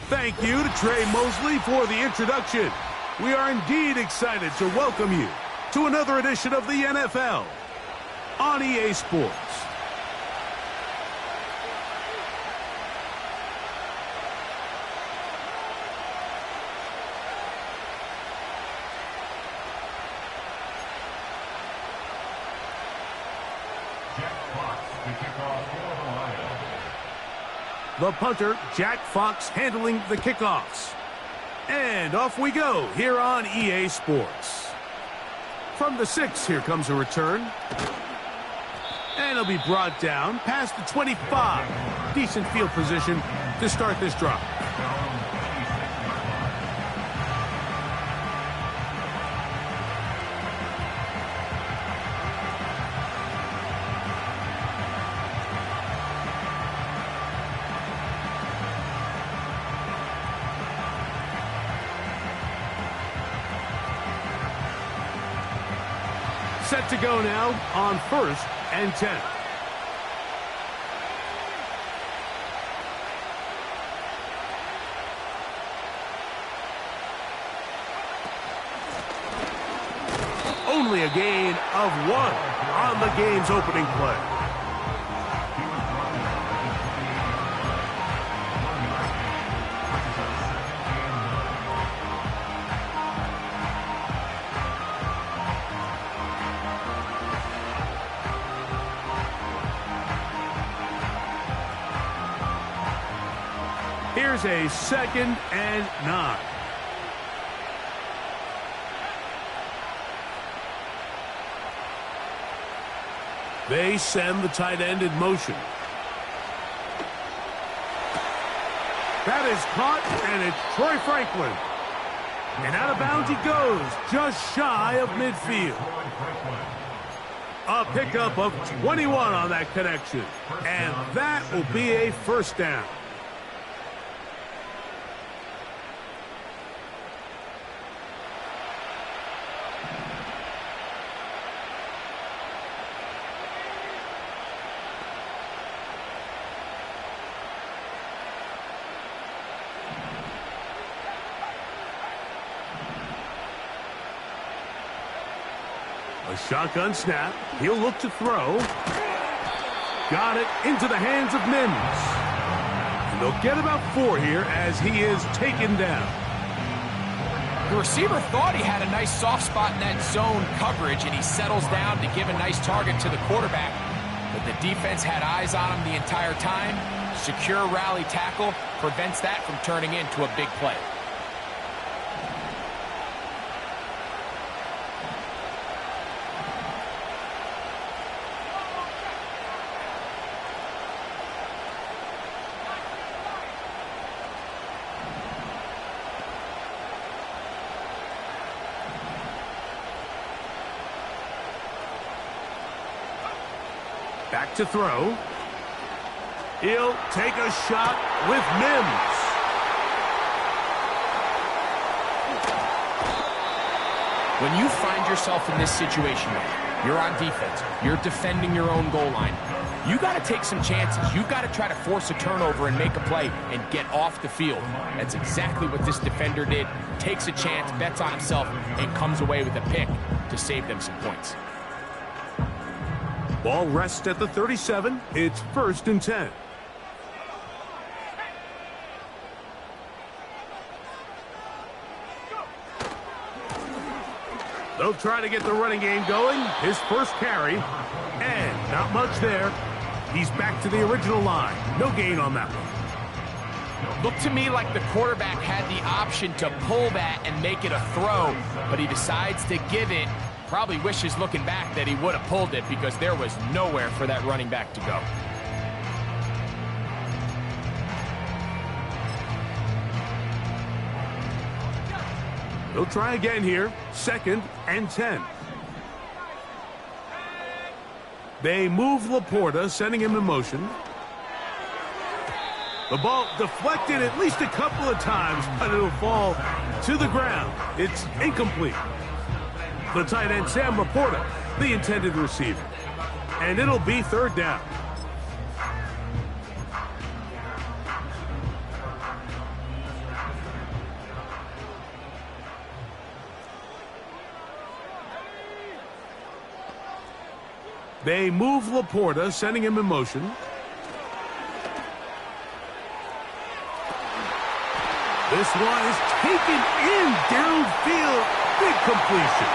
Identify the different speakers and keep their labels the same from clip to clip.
Speaker 1: Thank you to Trey Mosley for the introduction. We are indeed excited to welcome you to another edition of the NFL on EA Sports. The punter, Jack Fox, handling the kickoffs. And off we go here on EA Sports. From the 6, here comes a return. And it'll be brought down past the 25. Decent field position to start this drive. Set to go now on 1st and 10. Only a gain of 1 on the game's opening play. Here's a 2nd and 9. They send the tight end in motion. That is caught, and it's Troy Franklin. And out of bounds he goes, just shy of midfield. A pickup of 21 on that connection. And that will be a first down. A shotgun snap. He'll look to throw. Got it into the hands of Mims. And they'll get about 4 here as he is taken down.
Speaker 2: The receiver thought he had a nice soft spot in that zone coverage, and he settles down to give a nice target to the quarterback. But the defense had eyes on him the entire time. Secure rally tackle prevents that from turning into a big play.
Speaker 1: Back to throw. He'll take a shot with Mims.
Speaker 2: When you find yourself in this situation, You're on defense. You're defending your own goal line. You got to take some chances. You got to try to force a turnover and make a play and get off the field. That's exactly what this defender did. Takes a chance, bets on himself, and comes away with a pick to save them some points.
Speaker 1: Ball rests at the 37. It's 1st and 10. They'll try to get the running game going. His first carry. And not much there. He's back to the original line. No gain on that one.
Speaker 2: Looked to me like the quarterback had the option to pull that and make it a throw, but he decides to give it. Probably wishes looking back that he would have pulled it because there was nowhere for that running back to go.
Speaker 1: They'll try again here. 2nd and 10. They move Laporta, sending him in motion. The ball deflected at least a couple of times, but it'll fall to the ground. It's incomplete. The tight end, Sam Laporta, the intended receiver. And it'll be 3rd down. They move Laporta, sending him in motion. This one is taken in downfield. Big completion.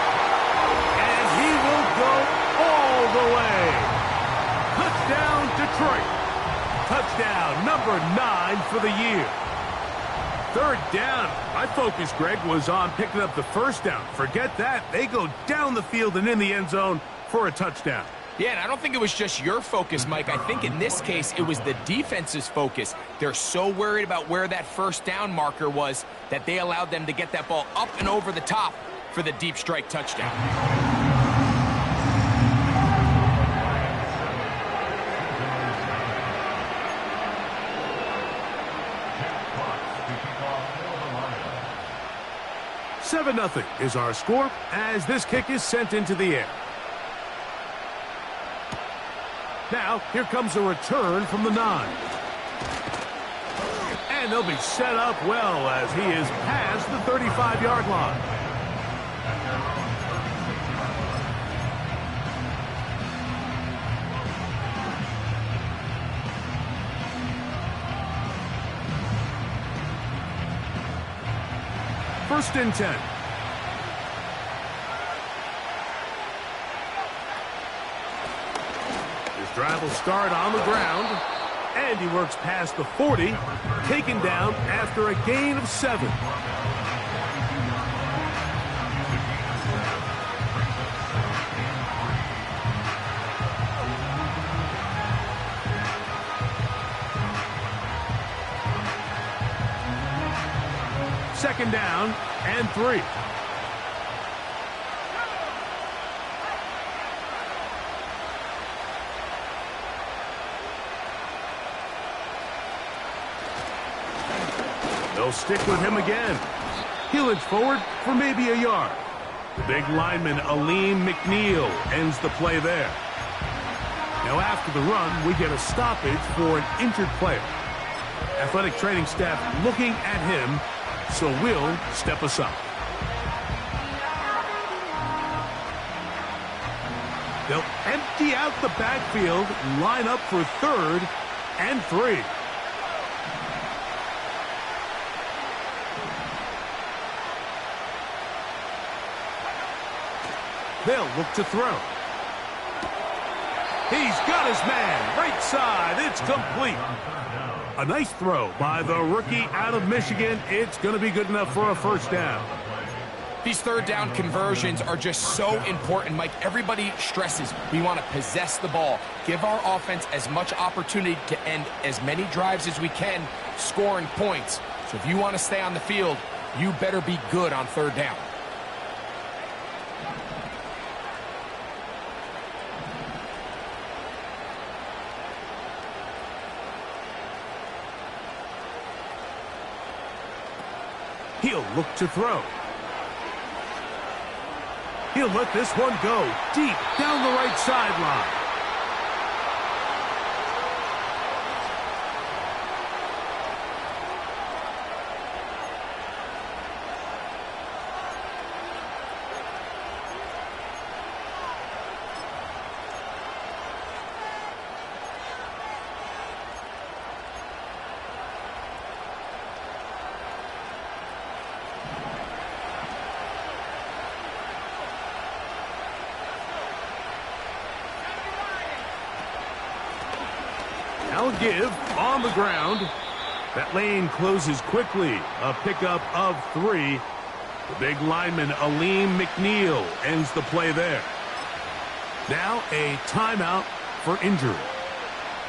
Speaker 1: And he will go all the way. Touchdown, Detroit. Touchdown, number 9 for the year. 3rd down. My focus, Greg, was on picking up the 1st down. Forget that. They go down the field and in the end zone for a touchdown.
Speaker 2: Yeah, and I don't think it was just your focus, Mike. I think in this case, it was the defense's focus. They're so worried about where that 1st down marker was that they allowed them to get that ball up and over the top for the deep strike touchdown.
Speaker 1: Seven 0 is our score as this kick is sent into the air. Now, here comes a return from the 9. And they'll be set up well as he is past the 35-yard line. First and 10. Drive will start on the ground, and he works past the 40, taken down after a gain of 7. Second down and 3. They'll stick with him again. He'll inch forward for maybe a yard. The big lineman, A.M.P. McNeil, ends the play there. Now after the run, we get a stoppage for an injured player. Athletic training staff looking at him, so we'll step aside. They'll empty out the backfield, line up for 3rd and 3. They'll look to throw. He's got his man. Right side. It's complete. A nice throw by the rookie out of Michigan. It's going to be good enough for a 1st down.
Speaker 2: These 3rd down conversions are just so important, Mike. Everybody stresses we want to possess the ball, give our offense as much opportunity to end as many drives as we can, scoring points. So if you want to stay on the field, you better be good on 3rd down. He'll look to throw.
Speaker 1: He'll let this one go deep down the right sideline. Now a give on the ground. That lane closes quickly. A pickup of 3. The big lineman, A.M.P. ends the play there. Now a timeout for injury.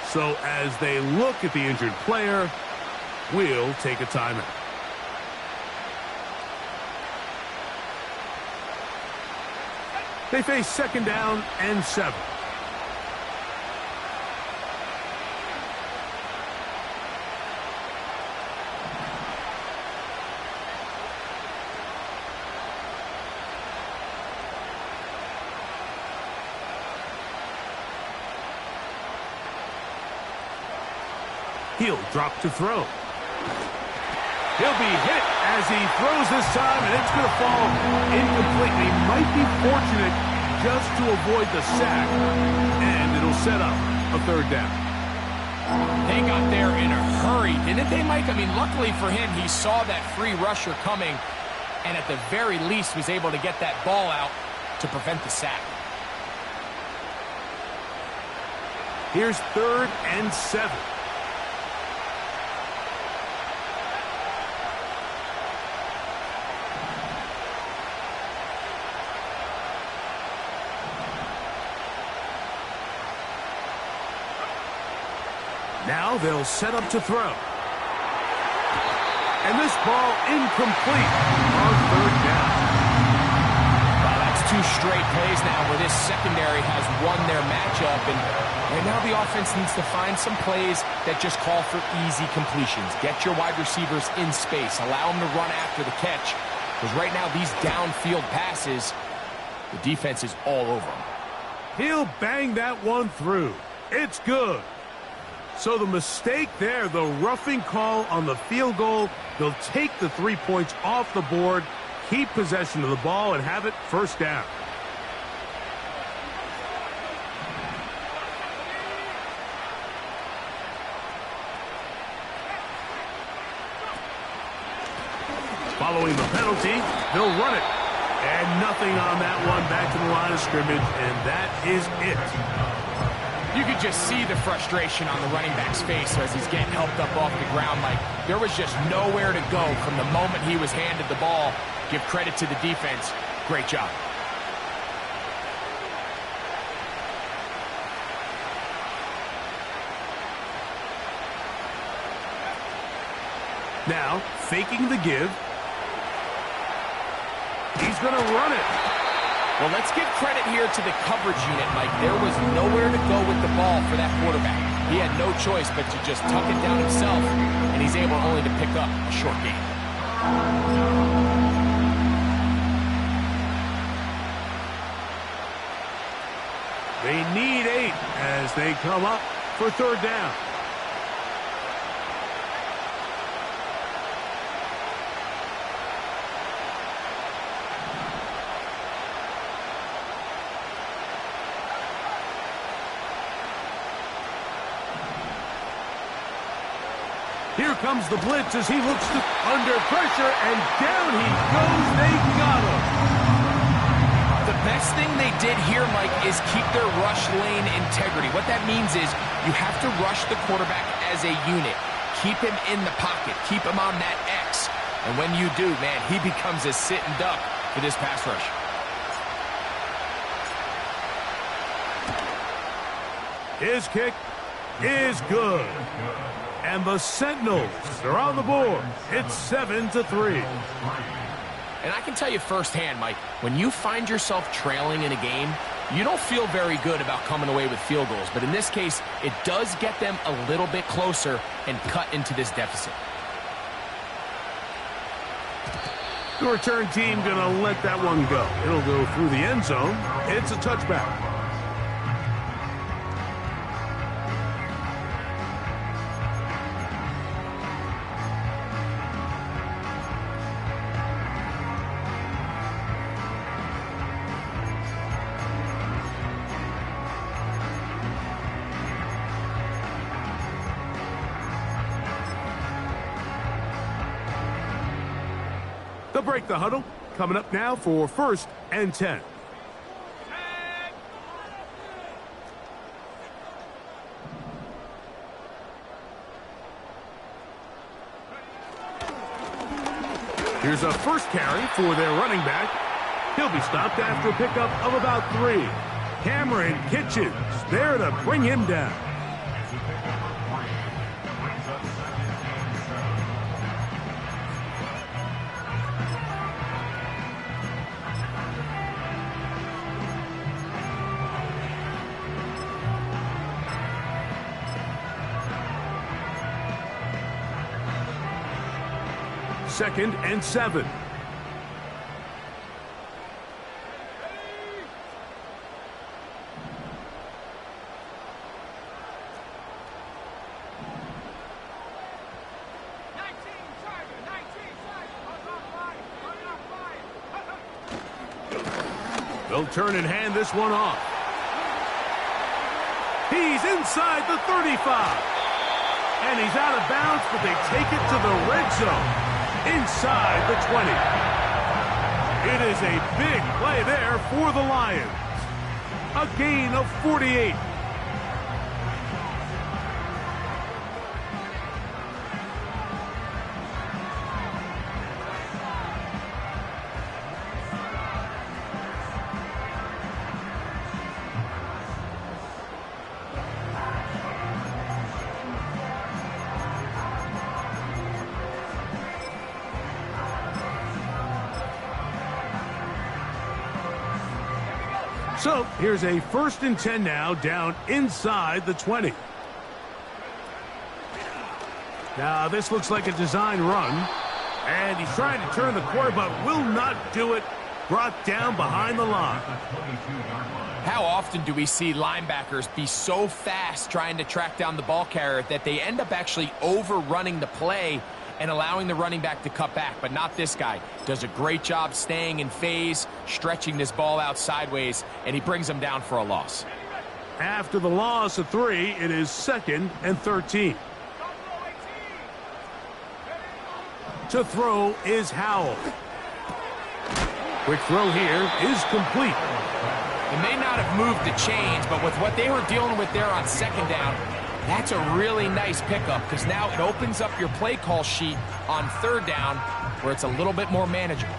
Speaker 1: So as they look at the injured player, we'll take a timeout. They face 2nd down and 7. He'll drop to throw. He'll be hit as he throws this time, and it's going to fall incomplete. He might be fortunate just to avoid the sack, and it'll set up a 3rd down.
Speaker 2: They got there in a hurry, didn't they, Mike? I mean, luckily for him, he saw that free rusher coming, and at the very least was able to get that ball out to prevent the sack.
Speaker 1: Here's 3rd and 7. Now they'll set up to throw. And this ball incomplete on 3rd down.
Speaker 2: Well, that's 2 straight plays now where this secondary has won their matchup. And right now the offense needs to find some plays that just call for easy completions. Get your wide receivers in space. Allow them to run after the catch. Because right now these downfield passes, the defense is all over them.
Speaker 1: He'll bang that one through. It's good. So the mistake there, the roughing call on the field goal, they'll take the 3 points off the board, keep possession of the ball, and have it 1st down. Following the penalty, they'll run it. And nothing on that one, back to the line of scrimmage, and that is it.
Speaker 2: You could just see the frustration on the running back's face as he's getting helped up off the ground. Like, there was just nowhere to go from the moment he was handed the ball. Give credit to the defense. Great job.
Speaker 1: Now, faking the give. He's going to run it.
Speaker 2: Well, let's give credit here to the coverage unit, Mike. There was nowhere to go with the ball for that quarterback. He had no choice but to just tuck it down himself, and he's able only to pick up a short gain.
Speaker 1: They need 8 as they come up for 3rd down. Here comes the blitz as he looks under pressure, and down he goes. They got him.
Speaker 2: The best thing they did here, Mike, is keep their rush lane integrity. What that means is you have to rush the quarterback as a unit. Keep him in the pocket. Keep him on that X. And when you do, man, he becomes a sitting duck for this pass rush.
Speaker 1: His kick is good. And the Sentinels are on the board. It's 7-3.
Speaker 2: And I can tell you firsthand, Mike, when you find yourself trailing in a game, you don't feel very good about coming away with field goals. But in this case, it does get them a little bit closer and cut into this deficit.
Speaker 1: The return team going to let that one go. It'll go through the end zone. It's a touchback. They'll break the huddle. Coming up now for 1st and 10. Here's a first carry for their running back. He'll be stopped after a pickup of about 3. Cameron Kitchens there to bring him down. Second and 7. They'll turn and hand this one off. He's inside the 35. And he's out of bounds, but they take it to the red zone. Inside the 20. It is a big play there for the Lions. A gain of 48. So here's a 1st and 10 now, down inside the 20. Now this looks like a design run, and he's trying to turn the corner but will not do it. Brought down behind the line.
Speaker 2: How often do we see linebackers be so fast trying to track down the ball carrier that they end up actually overrunning the play and allowing the running back to cut back? But not this guy. Does a great job staying in phase, stretching this ball out sideways, and he brings him down for a loss.
Speaker 1: After the loss of 3, it is 2nd and 13. To throw is Howell. Quick throw here is complete.
Speaker 2: They may not have moved the chains, but with what they were dealing with there on 2nd down, that's a really nice pickup because now it opens up your play call sheet on 3rd down where it's a little bit more manageable.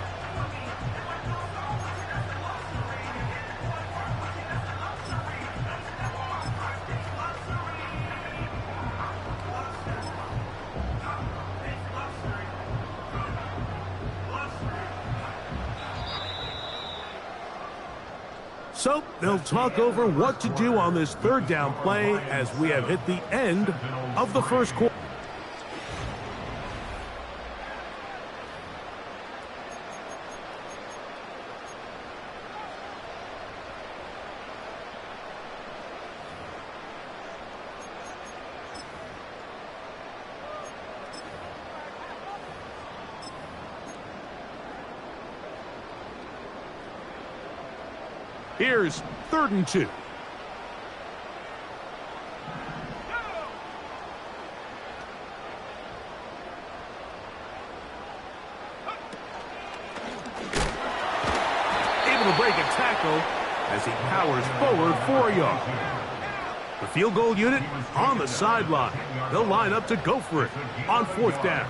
Speaker 1: So they'll talk over what to do on this 3rd down play as we have hit the end of the 1st quarter. Here's 3rd and 2. Able to break a tackle as he powers forward for a yard. The field goal unit on the sideline. They'll line up to go for it on 4th down.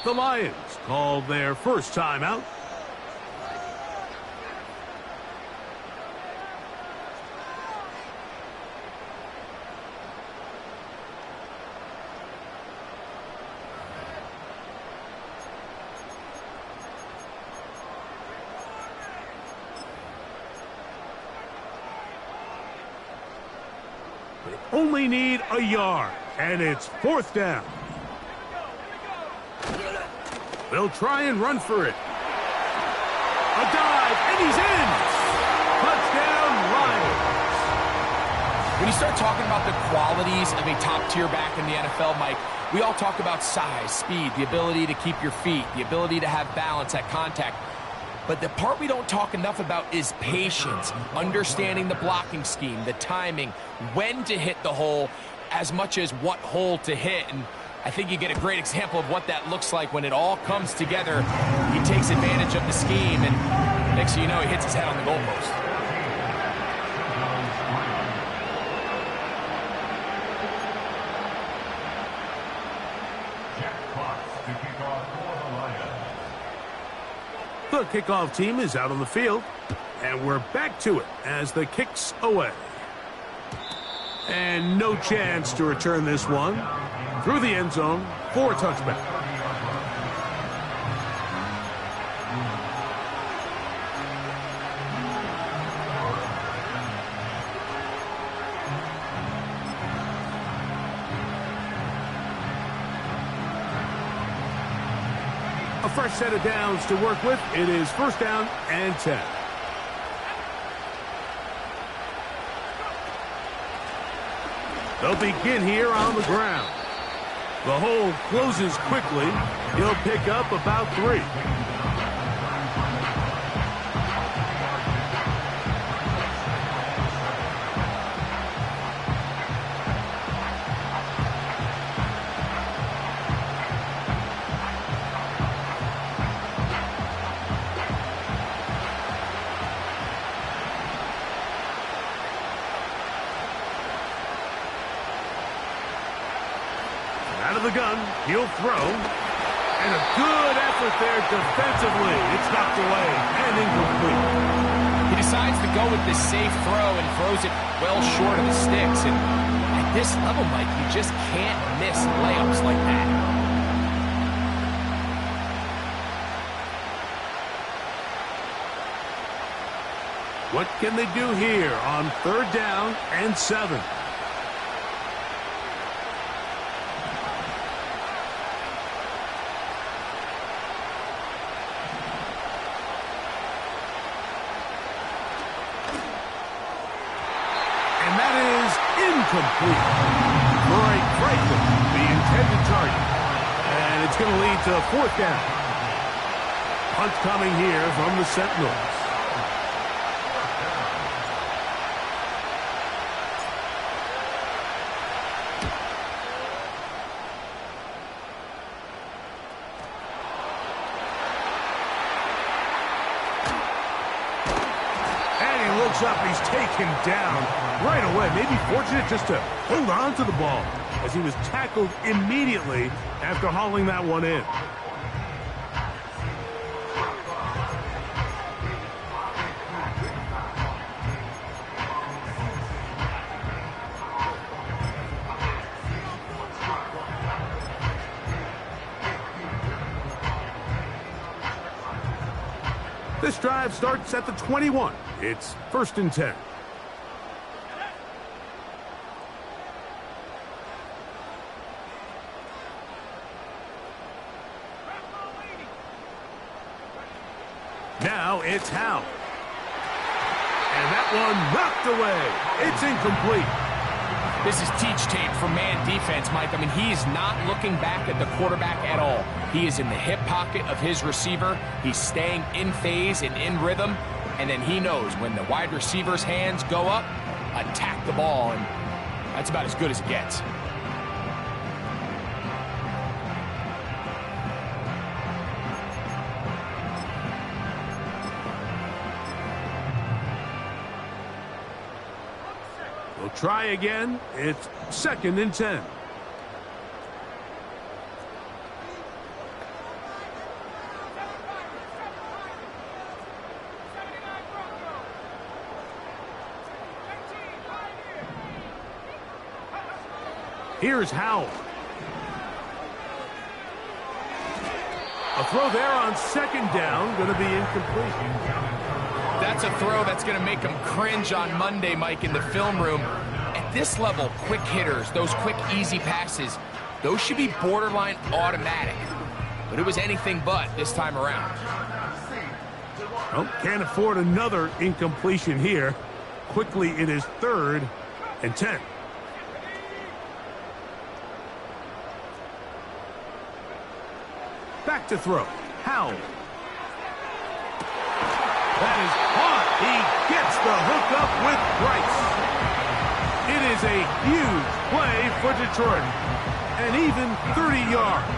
Speaker 1: The Lions called their first timeout. They only need a yard. And it's fourth down. They'll try and run for it. A dive, and he's in. Touchdown, Lions.
Speaker 2: When you start talking about the qualities of a top-tier back in the NFL, Mike, we all talk about size, speed, the ability to keep your feet, the ability to have balance at contact. But the part we don't talk enough about is patience, understanding the blocking scheme, the timing, when to hit the hole, as much as what hole to hit. And I think you get a great example of what that looks like when it all comes together. He takes advantage of the scheme, and next thing you know, he hits his head on the goalpost.
Speaker 1: The kickoff team is out on the field, and we're back to it as the kick's away. And no chance to return this one through the end zone for a touchback. A fresh set of downs to work with. It is first down and 10. They'll begin here on the ground. The hole closes quickly. He'll pick up about 3. Out of the gun, he'll throw. And a good effort there defensively. It's knocked away and incomplete.
Speaker 2: He decides to go with this safe throw and throws it well short of the sticks. And at this level, Mike, you just can't miss layups like that.
Speaker 1: What can they do here on third down and 7? Incomplete. Troy Franklin, the intended target. And it's going to lead to 4th down. Punt coming here from the Sentinels. And he looks up, he's taken down right away. Maybe fortunate just to hold on to the ball as he was tackled immediately after hauling that one in. This drive starts at the 21. It's 1st and 10. Now it's Howe. And that one knocked away. It's incomplete.
Speaker 2: This is teach tape for man defense, Mike. I mean, he is not looking back at the quarterback at all. He is in the hip pocket of his receiver. He's staying in phase and in rhythm. And then he knows when the wide receiver's hands go up, attack the ball. And that's about as good as it gets.
Speaker 1: We'll try again. It's 2nd and 10. Here's Howell. A throw there on 2nd down, going to be incomplete.
Speaker 2: That's a throw that's going to make him cringe on Monday, Mike, in the film room. At At this level, quick hitters, those quick, easy passes, those should be borderline automatic. But it was anything but this time around.
Speaker 1: Well, can't afford another incompletion here. Quickly, it is 3rd and 10. Back to throw. Howell. That is hot. He gets the hookup with Bryce. It is a huge play for Detroit. And even 30 yards.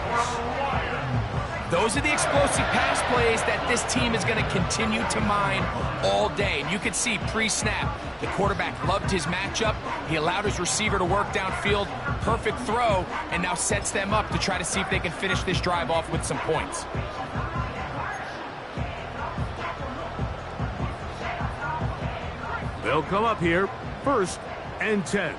Speaker 2: Those are the explosive pass plays that this team is going to continue to mine all day. And you can see pre-snap, the quarterback loved his matchup. He allowed his receiver to work downfield, perfect throw, and now sets them up to try to see if they can finish this drive off with some points.
Speaker 1: They'll come up here, 1st and 10.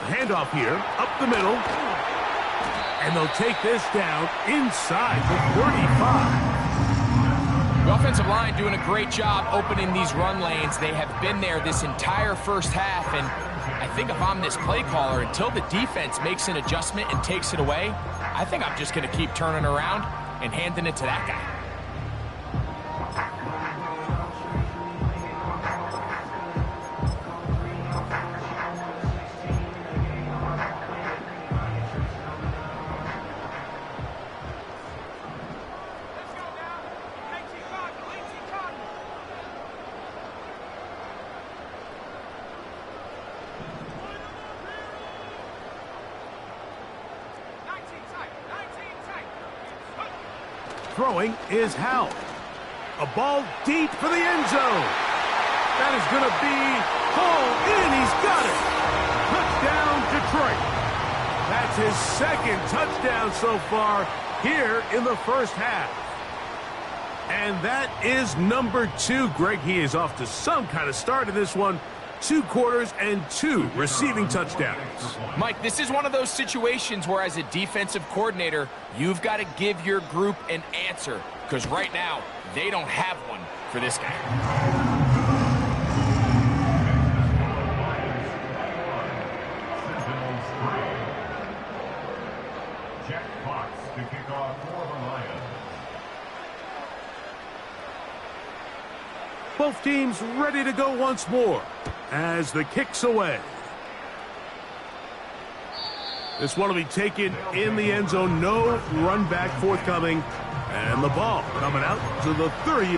Speaker 1: Handoff here, up the middle. And they'll take this down inside the 35.
Speaker 2: The offensive line doing a great job opening these run lanes. They have been there this entire first half, and I think if I'm this play caller, until the defense makes an adjustment and takes it away, I think I'm just going to keep turning around and handing it to that guy.
Speaker 1: Throwing is Howell. A ball deep for the end zone. That is going to be hauled in. He's got it. Touchdown, Detroit. That's his 2nd touchdown so far here in the first half. And that is number 2. Greg, he is off to some kind of start in this one. 2 quarters and 2 receiving touchdowns.
Speaker 2: Mike, this is one of those situations where as a defensive coordinator, you've got to give your group an answer, because right now, they don't have one for this guy.
Speaker 3: To kick off for the Lions.
Speaker 1: Both teams ready to go once more as the kick's away. This one will be taken in the end zone. No run back forthcoming. And the ball coming out to the 30.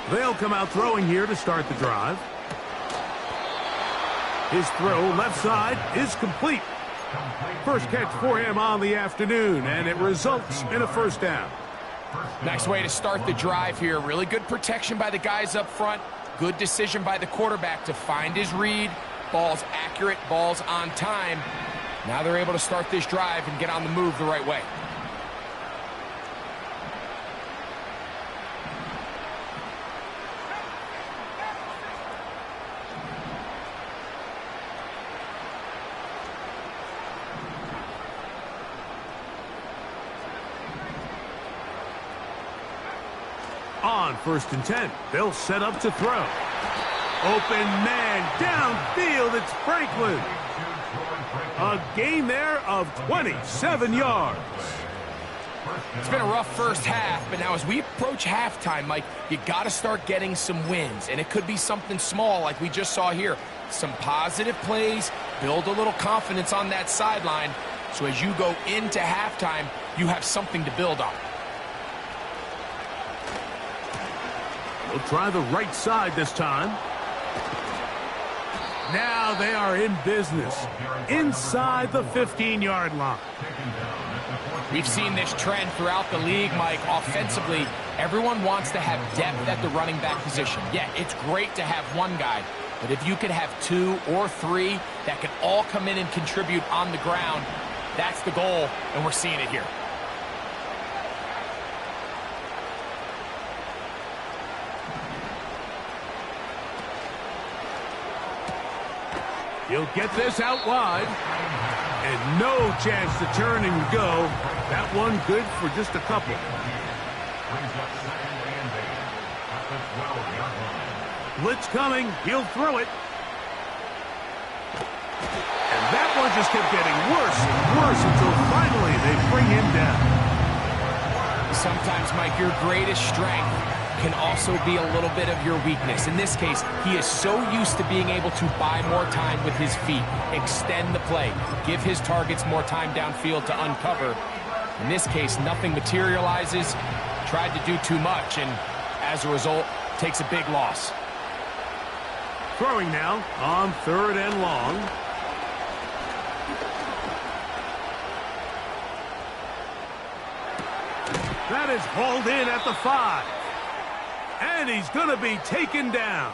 Speaker 1: They'll come out throwing here to start the drive. His throw left side is complete. First catch for him on the afternoon, and it results in a first down.
Speaker 2: Nice way to start the drive here. Really good protection by the guys up front. Good decision by the quarterback to find his read. Ball's accurate, ball's on time. Now they're able to start this drive and get on the move the right way.
Speaker 1: On 1st and 10, they'll set up to throw. Open man downfield, it's Franklin. A gain there of 27 yards.
Speaker 2: It's been a rough first half, but now as we approach halftime, Mike, you got to start getting some wins, and it could be something small like we just saw here. Some positive plays, build a little confidence on that sideline, so as you go into halftime, you have something to build on.
Speaker 1: We'll try the right side this time. Now they are in business inside the 15-yard line.
Speaker 2: We've seen this trend throughout the league, Mike. Offensively, everyone wants to have depth at the running back position. Yeah, it's great to have one guy, but if you could have two or three that can all come in and contribute on the ground, that's the goal, and we're seeing it here.
Speaker 1: He'll get this out wide. And no chance to turn and go. That one good for just a couple. Blitz coming. He'll throw it. And that one just kept getting worse and worse until finally they bring him down.
Speaker 2: Sometimes, Mike, your greatest strength can also be a little bit of your weakness. In this case, he is so used to being able to buy more time with his feet, extend the play, give his targets more time downfield to uncover. In this case, nothing materializes, tried to do too much, and as a result, takes a big loss.
Speaker 1: Throwing now on 3rd and long. That is hauled in at the 5. And he's going to be taken down.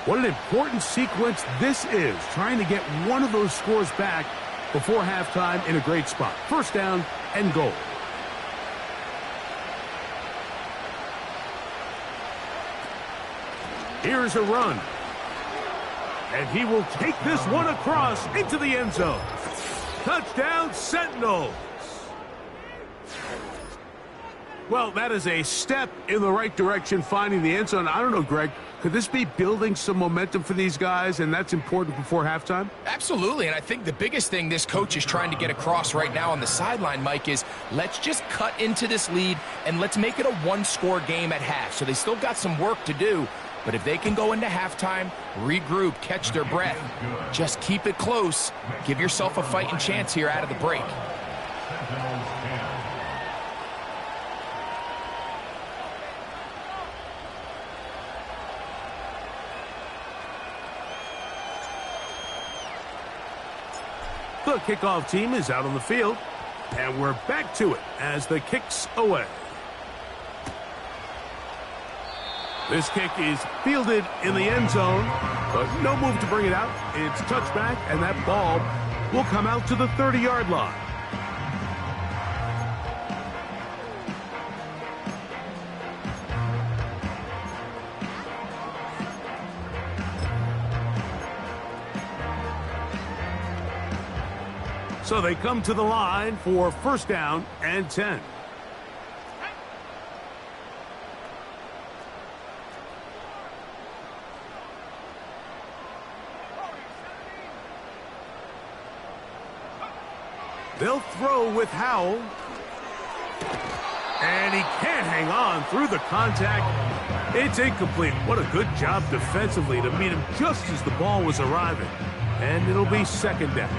Speaker 1: What an important sequence this is, trying to get one of those scores back before halftime in a great spot. 1st down and goal. Here's a run. And he will take this one across into the end zone. Touchdown, Sentinels. Well, that is a step in the right direction, finding the end zone. I don't know, Greg, could this be building some momentum for these guys, and that's important before halftime?
Speaker 2: Absolutely, and I think the biggest thing this coach is trying to get across right now on the sideline, Mike, is let's just cut into this lead, and let's make it a one-score game at half. So they still got some work to do, but if they can go into halftime, regroup, catch their breath, just keep it close, give yourself a fighting chance here out of the break.
Speaker 1: The kickoff team is out on the field, and we're back to it as the kick's away. This kick is fielded in the end zone, but no move to bring it out. It's touchback, and that ball will come out to the 30-yard line. So they come to the line for 1st down and 10. They'll throw with Howell. And he can't hang on through the contact. It's incomplete. What a good job defensively to meet him just as the ball was arriving. And it'll be 2nd down.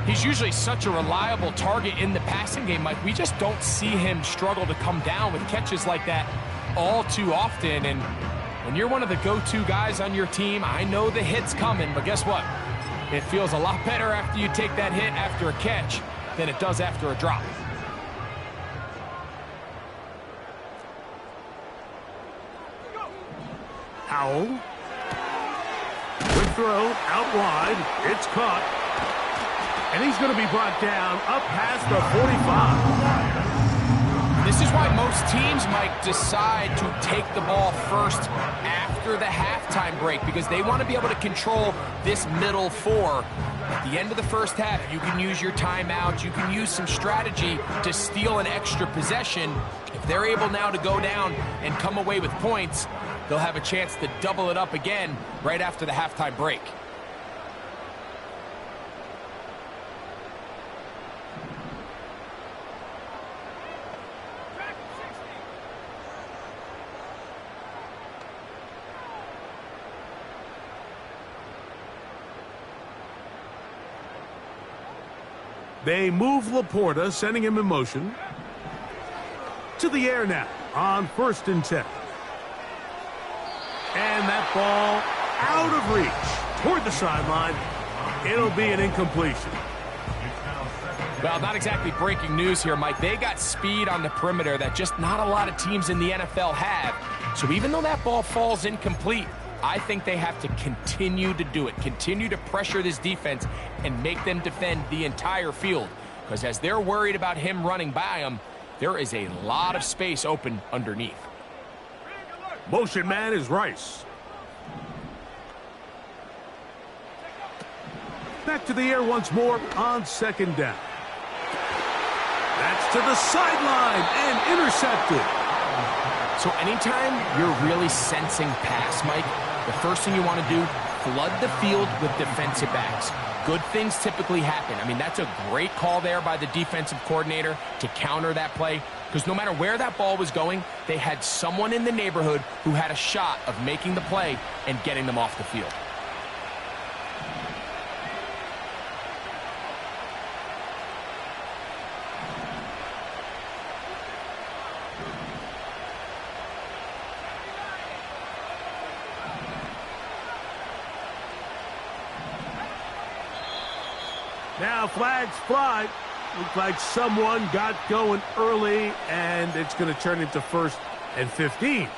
Speaker 2: He's usually such a reliable target in the passing game, Mike. We just don't see him struggle to come down with catches like that all too often. And when you're one of the go-to guys on your team, I know the hit's coming, but guess what? It feels a lot better after you take that hit after a catch than it does after a drop.
Speaker 1: Howell. Quick throw out wide. It's caught. And he's going to be brought down up past the 45.
Speaker 2: This is why most teams might decide to take the ball first after the halftime break, because they want to be able to control this middle 4. At the end of the first half, you can use your timeout. You can use some strategy to steal an extra possession. If If they're able now to go down and come away with points, they'll have a chance to double it up again right after the halftime break.
Speaker 1: They move Laporta, sending him in motion. To the air now on 1st and 10. And that ball out of reach toward the sideline. It'll be an incompletion.
Speaker 2: Well, not exactly breaking news here, Mike. They got speed on the perimeter that just not a lot of teams in the NFL have. So even though that ball falls incomplete, I think they have to continue to do it, continue to pressure this defense and make them defend the entire field. Because as they're worried about him running by them, there is a lot of space open underneath.
Speaker 1: Motion man is Rice. Back to the air once more on 2nd down. That's to the sideline and intercepted.
Speaker 2: So anytime you're really sensing pass, Mike, the first thing you want to do, flood the field with defensive backs. Good things typically happen. I mean, that's a great call there by the defensive coordinator to counter that play, because no matter where that ball was going, they had someone in the neighborhood who had a shot of making the play and getting them off the field.
Speaker 1: Now flags fly. Looks like someone got going early, and it's going to turn into 1st and 15.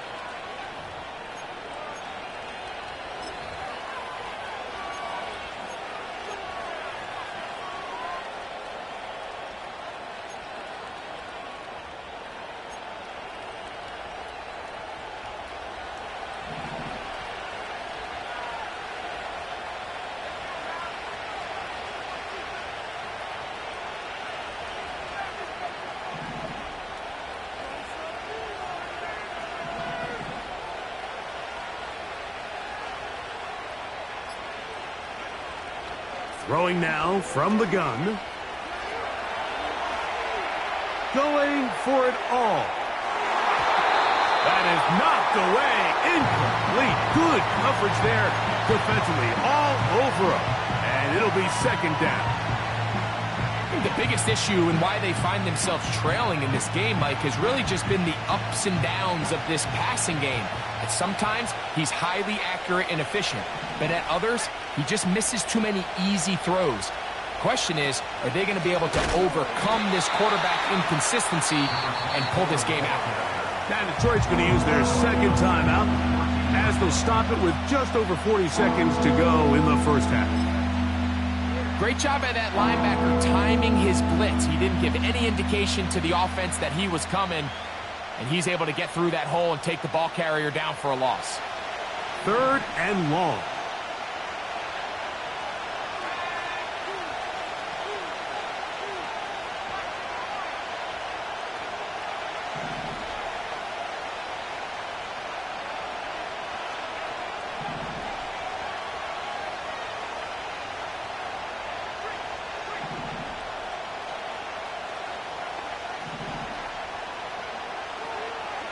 Speaker 1: Throwing now from the gun. Going for it all. That is knocked away. Incomplete. Good coverage there defensively. All over him. And it'll be 2nd down.
Speaker 2: I think the biggest issue and why they find themselves trailing in this game, Mike, has really just been the ups and downs of this passing game. At sometimes, he's highly accurate and efficient. But at others, he just misses too many easy throws. Question is, are they going to be able to overcome this quarterback inconsistency and pull this game out?
Speaker 1: Now Detroit's going to use their 2nd timeout as they'll stop it with just over 40 seconds to go in the 1st half.
Speaker 2: Great job by that linebacker timing his blitz. He didn't give any indication to the offense that he was coming, and he's able to get through that hole and take the ball carrier down for a loss.
Speaker 1: 3rd and long.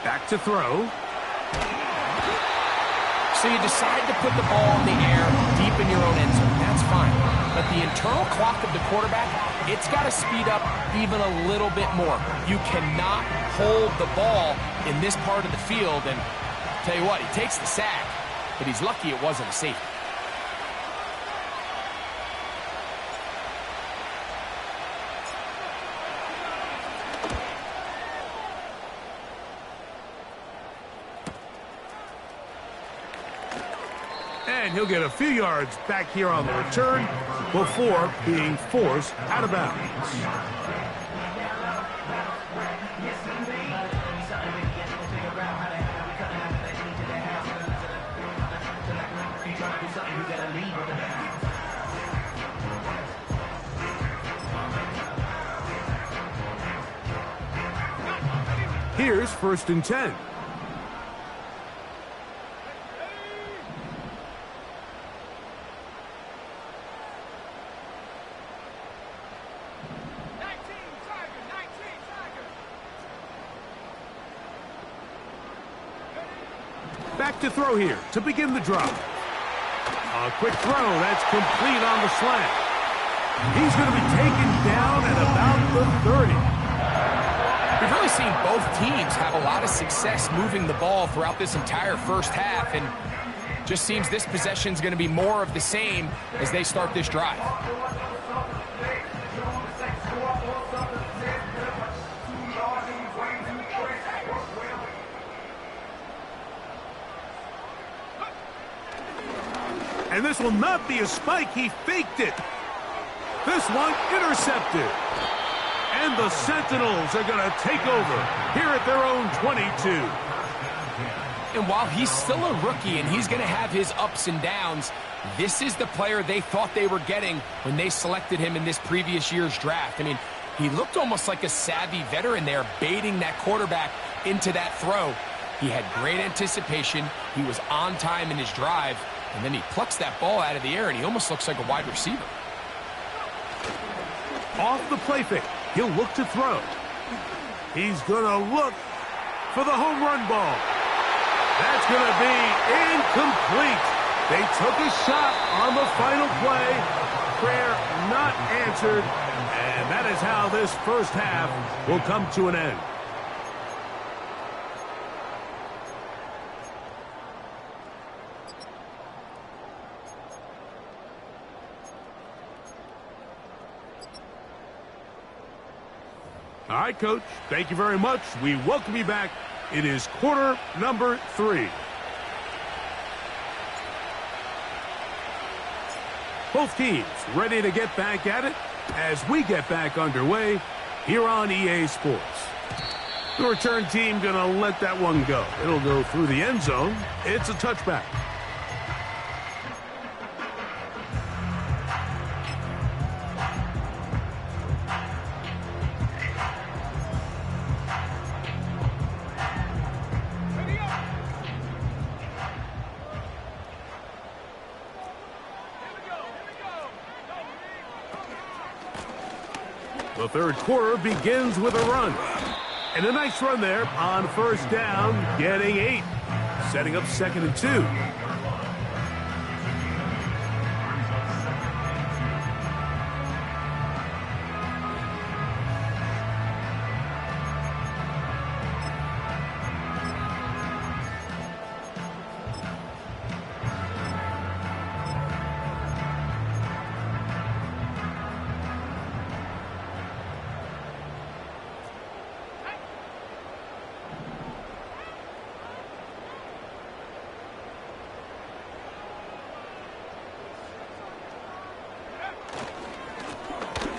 Speaker 1: Back to throw.
Speaker 2: So you decide to put the ball in the air deep in your own end zone. That's fine. But the internal clock of the quarterback, it's got to speed up even a little bit more. You cannot hold the ball in this part of the field. And tell you what, he takes the sack, but he's lucky it wasn't a safety.
Speaker 1: And he'll get a few yards back here on the return before being forced out of bounds. Here's 1st and 10. Back to throw here to begin the drive. A quick throw. That's complete on the slant. He's going to be taken down at about the 30.
Speaker 2: We've really seen both teams have a lot of success moving the ball throughout this entire first half, and just seems this possession is going to be more of the same as they start this drive.
Speaker 1: And this will not be a spike. He faked it. This one intercepted. And the Sentinels are going to take over here at their own 22.
Speaker 2: And while he's still a rookie and he's going to have his ups and downs, this is the player they thought they were getting when they selected him in this previous year's draft. I mean, he looked almost like a savvy veteran there, baiting that quarterback into that throw. He had great anticipation. He was on time in his drive. And then he plucks that ball out of the air, and he almost looks like a wide receiver.
Speaker 1: Off the play fake, he'll look to throw. He's going to look for the home run ball. That's going to be incomplete. They took a shot on the final play. Prayer not answered. And that is how this first half will come to an end. All right, Coach, thank you very much. We welcome you back. It is quarter number 3. Both teams ready to get back at it as we get back underway here on EA Sports. The return team going to let that one go. It'll go through the end zone. It's a touchback. The third quarter begins with a run. And a nice run there on 1st down, getting 8. Setting up 2nd and 2.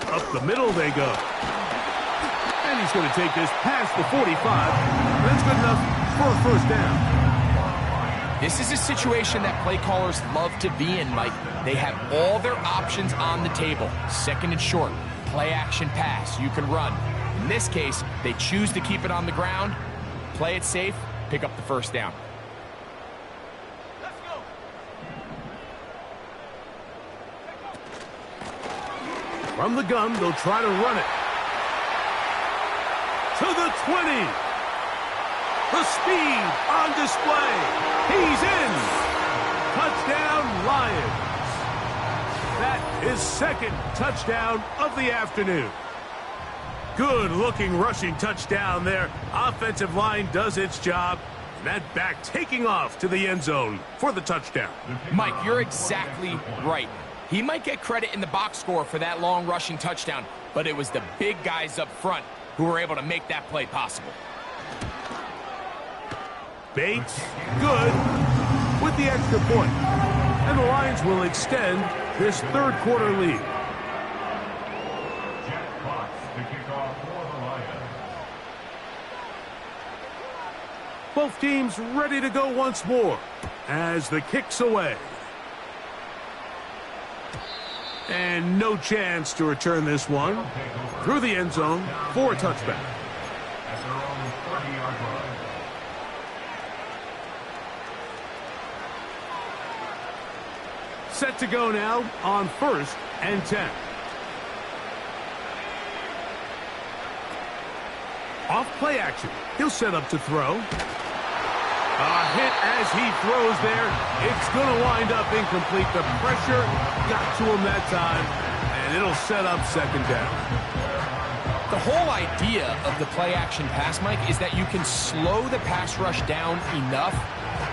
Speaker 1: Up the middle they go. And he's going to take this past the 45. That's good enough for a 1st down.
Speaker 2: This is a situation that play callers love to be in, Mike. They have all their options on the table. 2nd and short, play action pass, you can run. In this case, they choose to keep it on the ground, play it safe, pick up the 1st down.
Speaker 1: From the gun, they'll try to run it. To the 20. The speed on display. He's in. Touchdown, Lions. That is 2nd touchdown of the afternoon. Good-looking rushing touchdown there. Offensive line does its job. That back taking off to the end zone for the touchdown.
Speaker 2: Mike, you're exactly right. He might get credit in the box score for that long rushing touchdown, but it was the big guys up front who were able to make that play possible.
Speaker 1: Bates, good, with the extra point. And the Lions will extend this 3rd quarter lead. Both teams ready to go once more as the kick's away. And no chance to return this one through the end zone for a touchback.
Speaker 3: 20-yard line.
Speaker 1: Set to go now on 1st and 10. Off play action. He'll set up to throw. A hit as he throws there. It's going to wind up incomplete. The pressure got to him that time, and it'll set up 2nd down.
Speaker 2: The whole idea of the play action pass, Mike, is that you can slow the pass rush down enough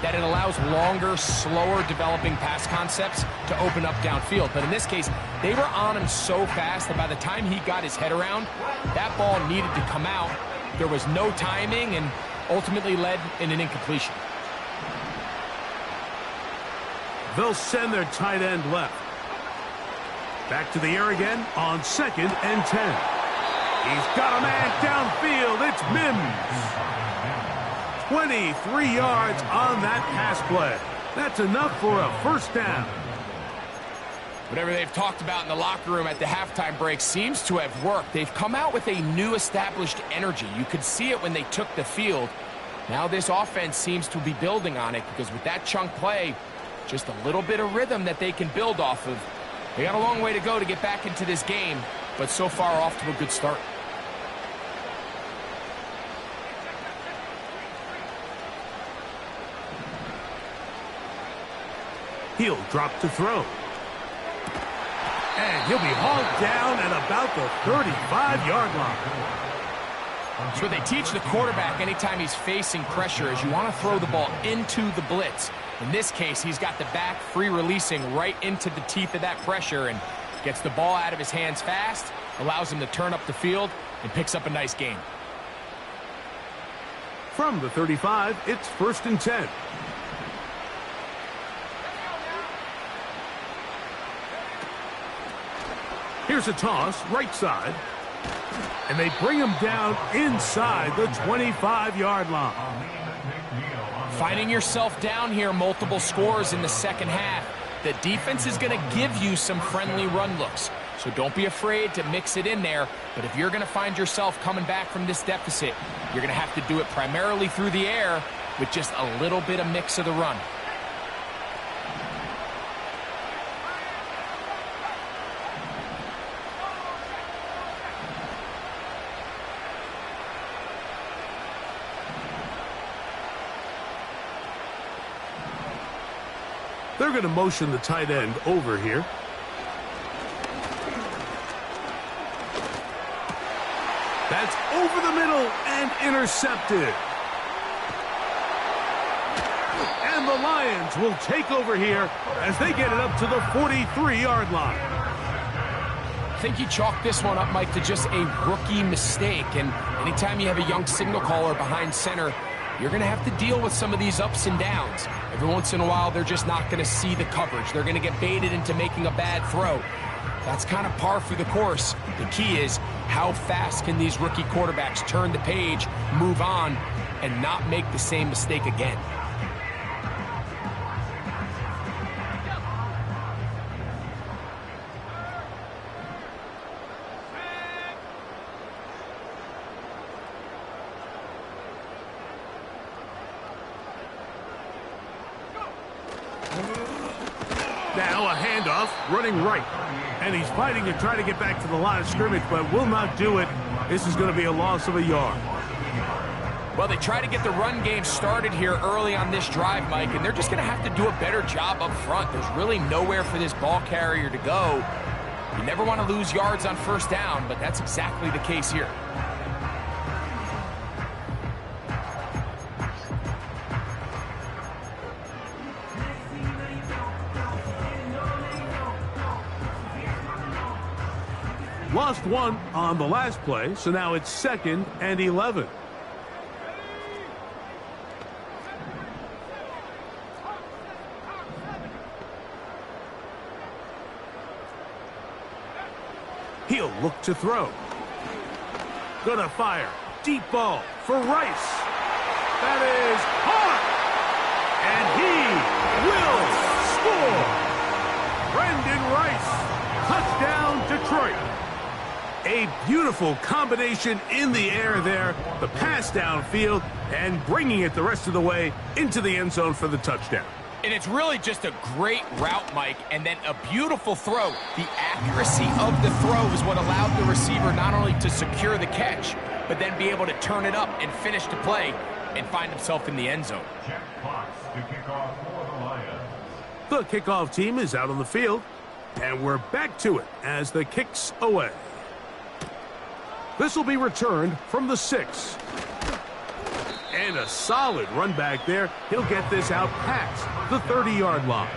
Speaker 2: that it allows longer, slower developing pass concepts to open up downfield. But in this case, they were on him so fast that by the time he got his head around, that ball needed to come out. There was no timing and ultimately led in an incompletion.
Speaker 1: They'll send their tight end left. Back to the air again on 2nd and 10. He's got a man downfield. It's Mims. 23 yards on that pass play. That's enough for a 1st down.
Speaker 2: Whatever they've talked about in the locker room at the halftime break seems to have worked. They've come out with a new established energy. You could see it when they took the field. Now this offense seems to be building on it because with that chunk play, just a little bit of rhythm that they can build off of. They got a long way to go to get back into this game, but so far off to a good start.
Speaker 1: He'll drop to throw. And he'll be hauled down at about the 35-yard line.
Speaker 2: So they teach the quarterback anytime he's facing pressure is you want to throw the ball into the blitz. In this case, he's got the back free releasing right into the teeth of that pressure and gets the ball out of his hands fast, allows him to turn up the field, and picks up a nice gain.
Speaker 1: From the 35, it's 1st and 10. Here's a toss, right side. And they bring him down inside the 25-yard line.
Speaker 2: Finding yourself down here multiple scores in the 2nd half. The defense is going to give you some friendly run looks. So don't be afraid to mix it in there. But if you're going to find yourself coming back from this deficit, you're going to have to do it primarily through the air with just a little bit of mix of the run.
Speaker 1: They're going to motion the tight end over here. That's over the middle and intercepted. And the Lions will take over here as they get it up to the 43-yard line.
Speaker 2: I think you chalk this one up, Mike, to just a rookie mistake. And anytime you have a young signal caller behind center, you're going to have to deal with some of these ups and downs. Every once in a while, they're just not going to see the coverage. They're going to get baited into making a bad throw. That's kind of par for the course. The key is how fast can these rookie quarterbacks turn the page, move on, and not make the same mistake again.
Speaker 1: Now a handoff, running right. And he's fighting to try to get back to the line of scrimmage, but will not do it. This is going to be a loss of a yard.
Speaker 2: Well, they try to get the run game started here early on this drive, Mike, and they're just going to have to do a better job up front. There's really nowhere for this ball carrier to go. You never want to lose yards on 1st down, but that's exactly the case here.
Speaker 1: Lost one on the last play, so now it's 2nd and 11. He'll look to throw. Gonna fire. Deep ball for Rice. That is hot. And he will score. Brendan Rice. Touchdown, Detroit. A Beautiful combination in the air there. The pass downfield and bringing it the rest of the way into the end zone for the touchdown.
Speaker 2: And it's really just a great route, Mike, and then a beautiful throw. The accuracy of the throw is what allowed the receiver not only to secure the catch, but then be able to turn it up and finish the play and find himself in the end zone.
Speaker 3: Jack Fox to kick off for the Lions.
Speaker 1: The kickoff team is out on the field, and we're back to it as the kick's away. This will be returned from the 6. And a solid run back there. He'll get this out past the 30-yard line.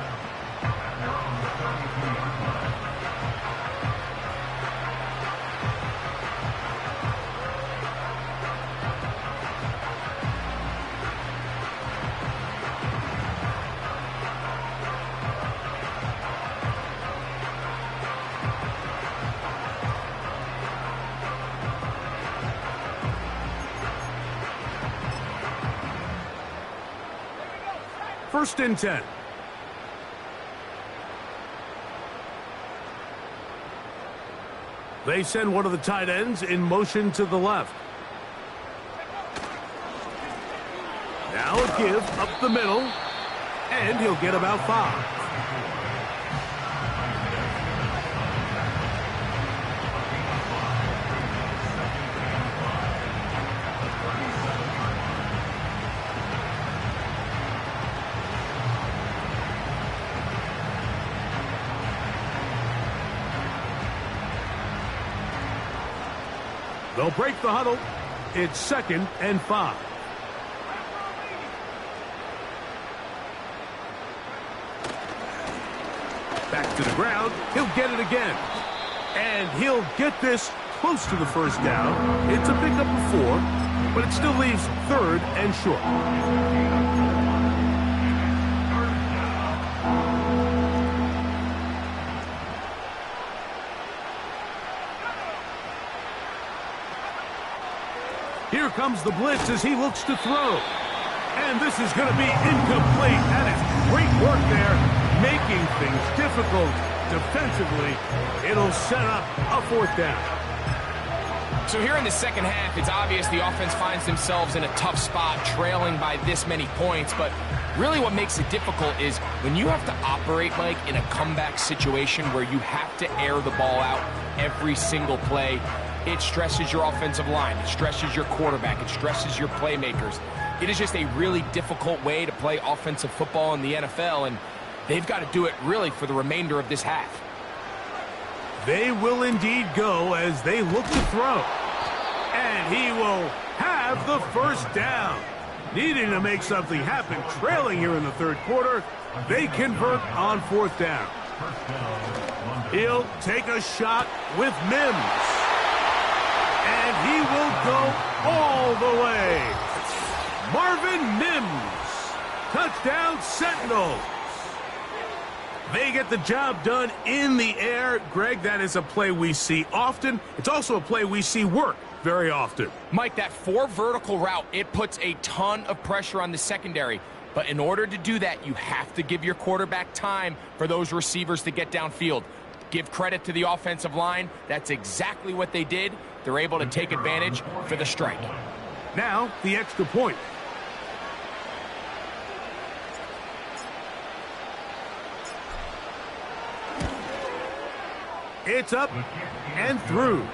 Speaker 1: First and 10. They send one of the tight ends in motion to the left. Now a give up the middle, and he'll get about 5. They'll break the huddle. It's 2nd and 5. Back to the ground. He'll get it again. And he'll get this close to the first down. It's a pickup of 4, but it still leaves 3rd and short. Here comes the blitz as he looks to throw. And this is going to be incomplete. That is great work there, making things difficult defensively. It'll set up a 4th down.
Speaker 2: So here in the second half, it's obvious the offense finds themselves in a tough spot, trailing by this many points. But really what makes it difficult is when you have to operate, Mike, in a comeback situation where you have to air the ball out every single play. It stresses your offensive line. It stresses your quarterback. It stresses your playmakers. It is just a really difficult way to play offensive football in the NFL, and they've got to do it really for the remainder of this half.
Speaker 1: They will indeed go as they look to throw. And he will have the first down. Needing to make something happen, trailing here in the 3rd quarter. They convert on 4th down. He'll take a shot with Mims. And he will go all the way. Marvin Mims. Touchdown Sentinels. They get the job done in the air. Greg, that is a play we see often. It's also a play we see work very often.
Speaker 2: Mike, that 4 vertical route, it puts a ton of pressure on the secondary. But in order to do that, you have to give your quarterback time for those receivers to get downfield. Give credit to the offensive line. That's exactly what they did. They're able to take advantage for the strike.
Speaker 1: Now, the extra point. It's up and through.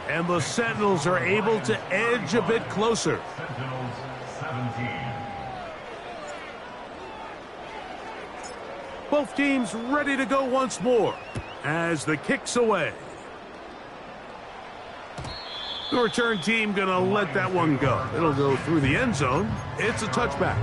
Speaker 1: And the Sentinels are able to edge a bit closer.
Speaker 3: Sentinels 17.
Speaker 1: Both teams ready to go once more as the kick's away. The return team going to let that one go. It'll go through the end zone. It's a touchback.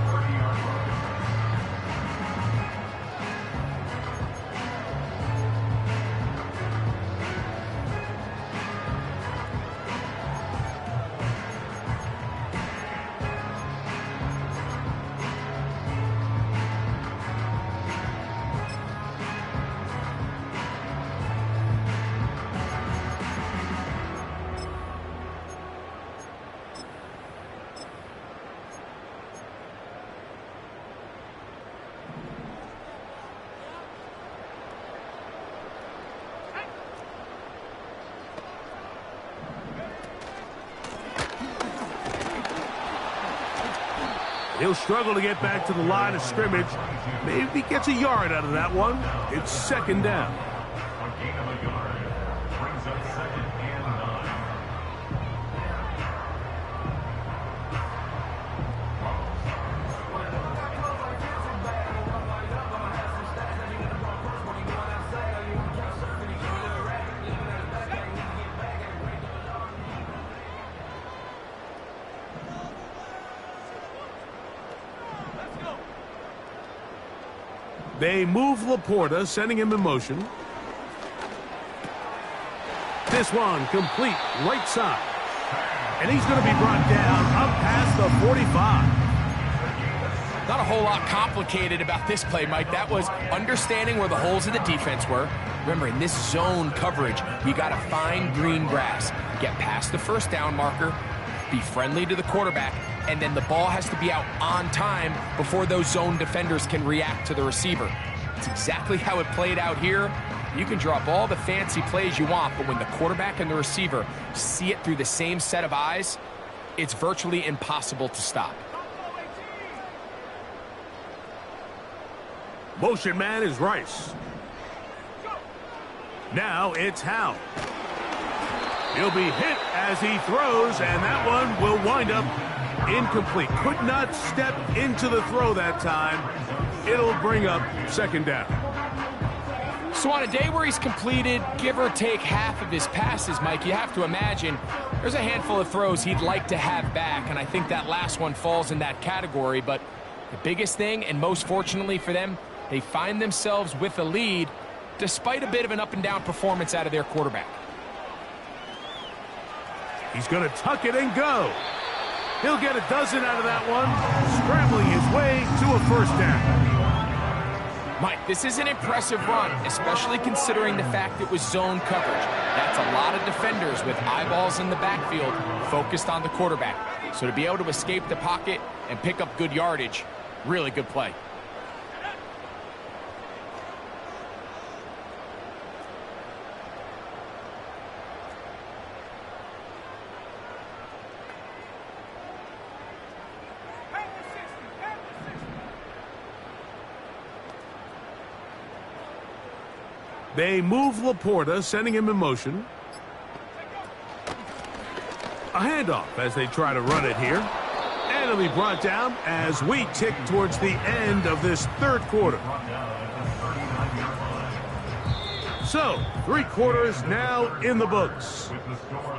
Speaker 1: He'll struggle to get back to the line of scrimmage. Maybe gets a yard out of that one. It's second down.
Speaker 3: A gain of a yard brings up 2nd and 9.
Speaker 1: They move Laporta, sending him in motion. This one complete right side. And he's going to be brought down up past the 45.
Speaker 2: Not a whole lot complicated about this play, Mike. That was understanding where the holes of the defense were. Remember, in this zone coverage, you got to find green grass. Get past the first down marker, be friendly to the quarterback, and then the ball has to be out on time before those zone defenders can react to the receiver. It's exactly how it played out here. You can draw up all the fancy plays you want, but when the quarterback and the receiver see it through the same set of eyes, it's virtually impossible to stop.
Speaker 1: Motion man is Rice. Now it's Howe. He'll be hit as he throws, and that one will wind up incomplete. Could not step into the throw that time. It'll bring up second down.
Speaker 2: So on a day where he's completed, give or take half of his passes, Mike, you have to imagine there's a handful of throws he'd like to have back, and I think that last one falls in that category. But the biggest thing, and most fortunately for them, they find themselves with a lead despite a bit of an up-and-down performance out of their quarterback.
Speaker 1: He's going to tuck it and go. He'll get a dozen out of that one, scrambling his way to a first down.
Speaker 2: Mike, this is an impressive run, especially considering the fact it was zone coverage. That's a lot of defenders with eyeballs in the backfield focused on the quarterback. So to be able to escape the pocket and pick up good yardage, really good play.
Speaker 1: They move Laporta, sending him in motion. A handoff as they try to run it here. And it'll be brought down as we tick towards the end of this third quarter. So, 3 quarters now in the books.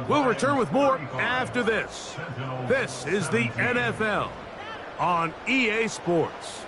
Speaker 1: We'll return with more after this. This is the NFL on EA Sports.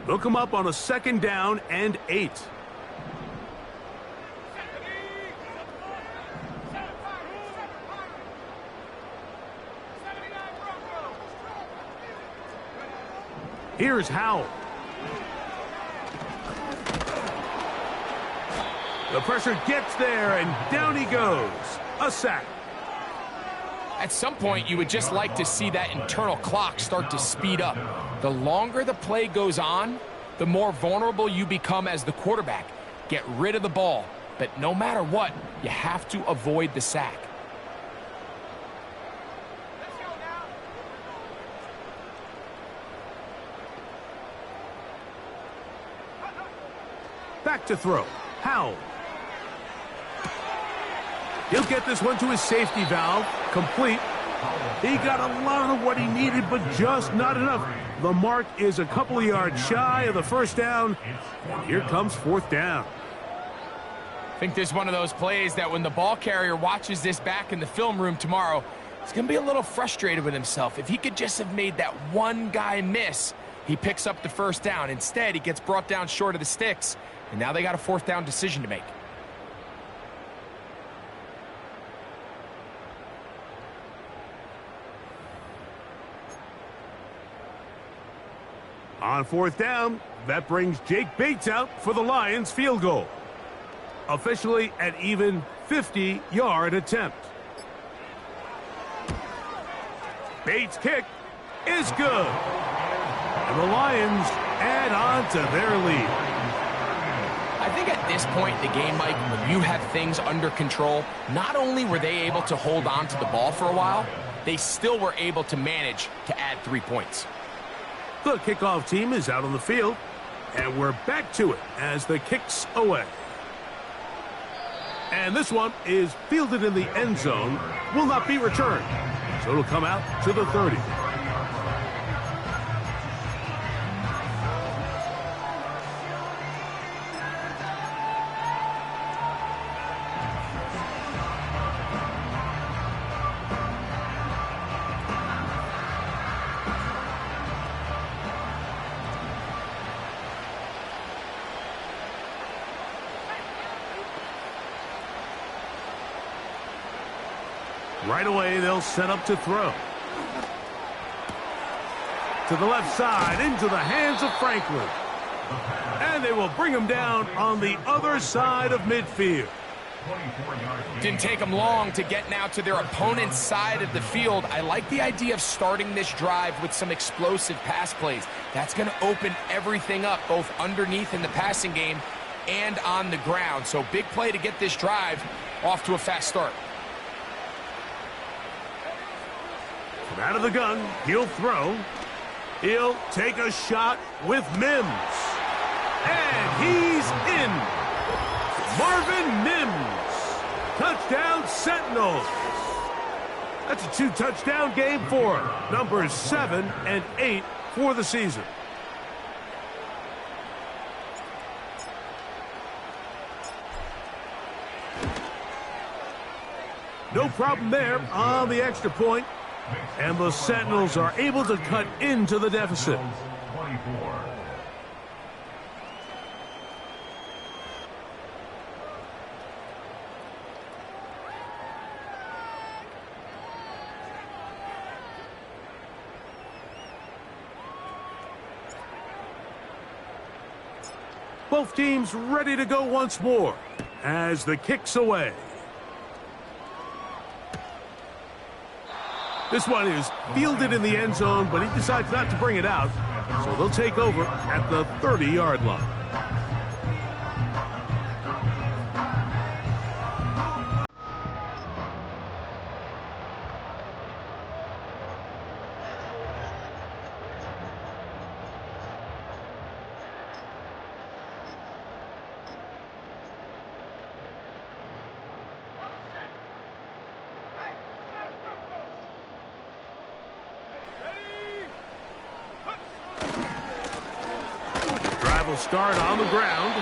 Speaker 1: They'll come up on a second down and 8. Here's Howell. The pressure gets there, and down he goes. A sack.
Speaker 2: At some point, you would just like to see that internal clock start to speed up. The longer the play goes on, the more vulnerable you become as the quarterback. Get rid of the ball, but no matter what, you have to avoid the sack.
Speaker 1: Back to throw. Howell. He'll get this one to his safety valve. Complete. He got a lot of what he needed, but just not enough. The mark is a couple of yards shy of the first down. And here comes fourth down.
Speaker 2: I think this is one of those plays that when the ball carrier watches this back in the film room tomorrow, he's going to be a little frustrated with himself. If he could just have made that one guy miss, he picks up the first down. Instead, he gets brought down short of the sticks, and now they got a fourth down decision to make.
Speaker 1: On fourth down, that brings Jake Bates out for the Lions field goal. Officially an even 50-yard attempt. Bates' kick is good. And the Lions add on to their lead.
Speaker 2: I think at this point in the game, Mike, when you have things under control, not only were they able to hold on to the ball for a while, they still were able to manage to add 3 points.
Speaker 1: The kickoff team is out on the field, and we're back to it as the kick's away. And this one is fielded in the end zone, will not be returned. So it'll come out to the 30. Right away, they'll set up to throw. To the left side, into the hands of Franklin. And they will bring him down on the other side of midfield.
Speaker 2: Didn't take them long to get now to their opponent's side of the field. I like the idea of starting this drive with some explosive pass plays. That's going to open everything up, both underneath in the passing game and on the ground. So big play to get this drive off to a fast start.
Speaker 1: From out of the gun, he'll throw. He'll take a shot with Mims. And he's in. Marvin Mims. Touchdown Sentinels. That's a 2-touchdown game for numbers 7 and 8 for the season. No problem there on the extra point. And the Sentinels are able to cut into the deficit.
Speaker 3: 24.
Speaker 1: Both teams ready to go once more as the kick's away. This one is fielded in the end zone, but he decides not to bring it out. So they'll take over at the 30-yard line. Will start on the ground.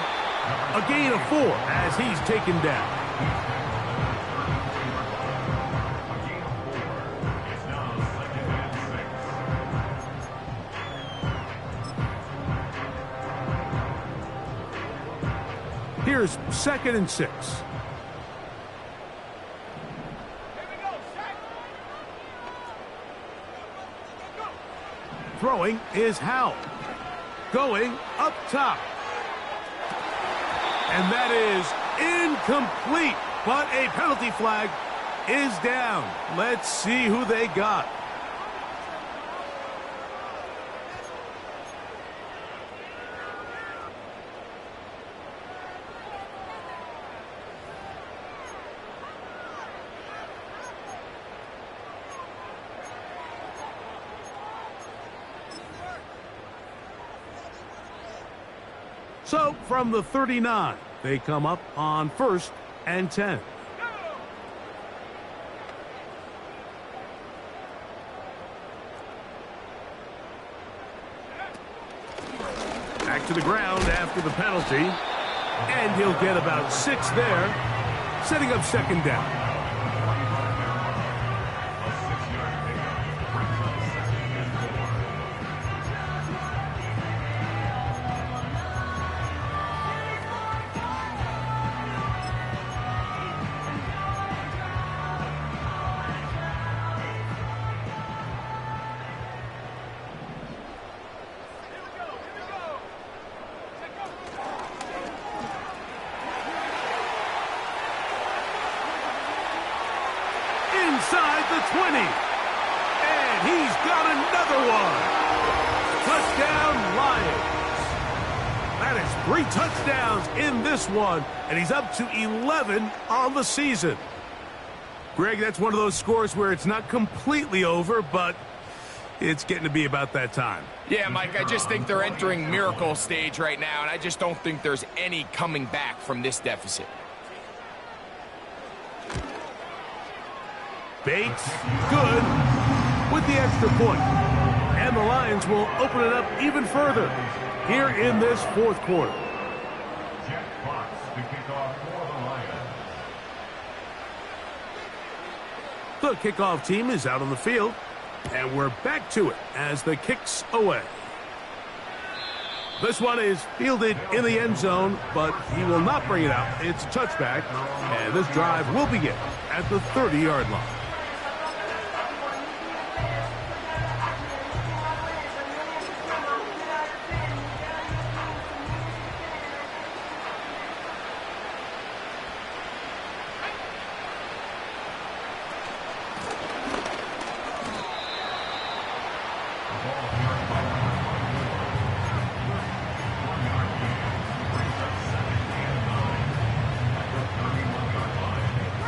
Speaker 1: A gain of 4 as he's taken down.
Speaker 3: It's now 2nd and 6.
Speaker 1: Here's 2nd and 6. Throwing is Howell. Going up top. And that is incomplete, but a penalty flag is down. Let's see who they got. So, from the 39, they come up on 1st and 10. Back to the ground after the penalty. And he'll get about 6 there, setting up 2nd down. Inside the 20. And he's got another one. Touchdown, Lions. That is 3 touchdowns in this one, and he's up to 11 on the season. Greg, that's one of those scores where it's not completely over, but it's getting to be about that time.
Speaker 2: Yeah, Mike, I just think they're entering miracle stage right now, and I just don't think there's any coming back from this deficit. Bates, good, with the extra point. And the Lions will open it up even further here in this 4th quarter.
Speaker 3: Jack Fox to kick off for the Lions.
Speaker 1: The kickoff team is out on the field, and we're back to it as the kick's away. This one is fielded in the end zone, but he will not bring it out. It's a touchback, and this drive will begin at the 30-yard line.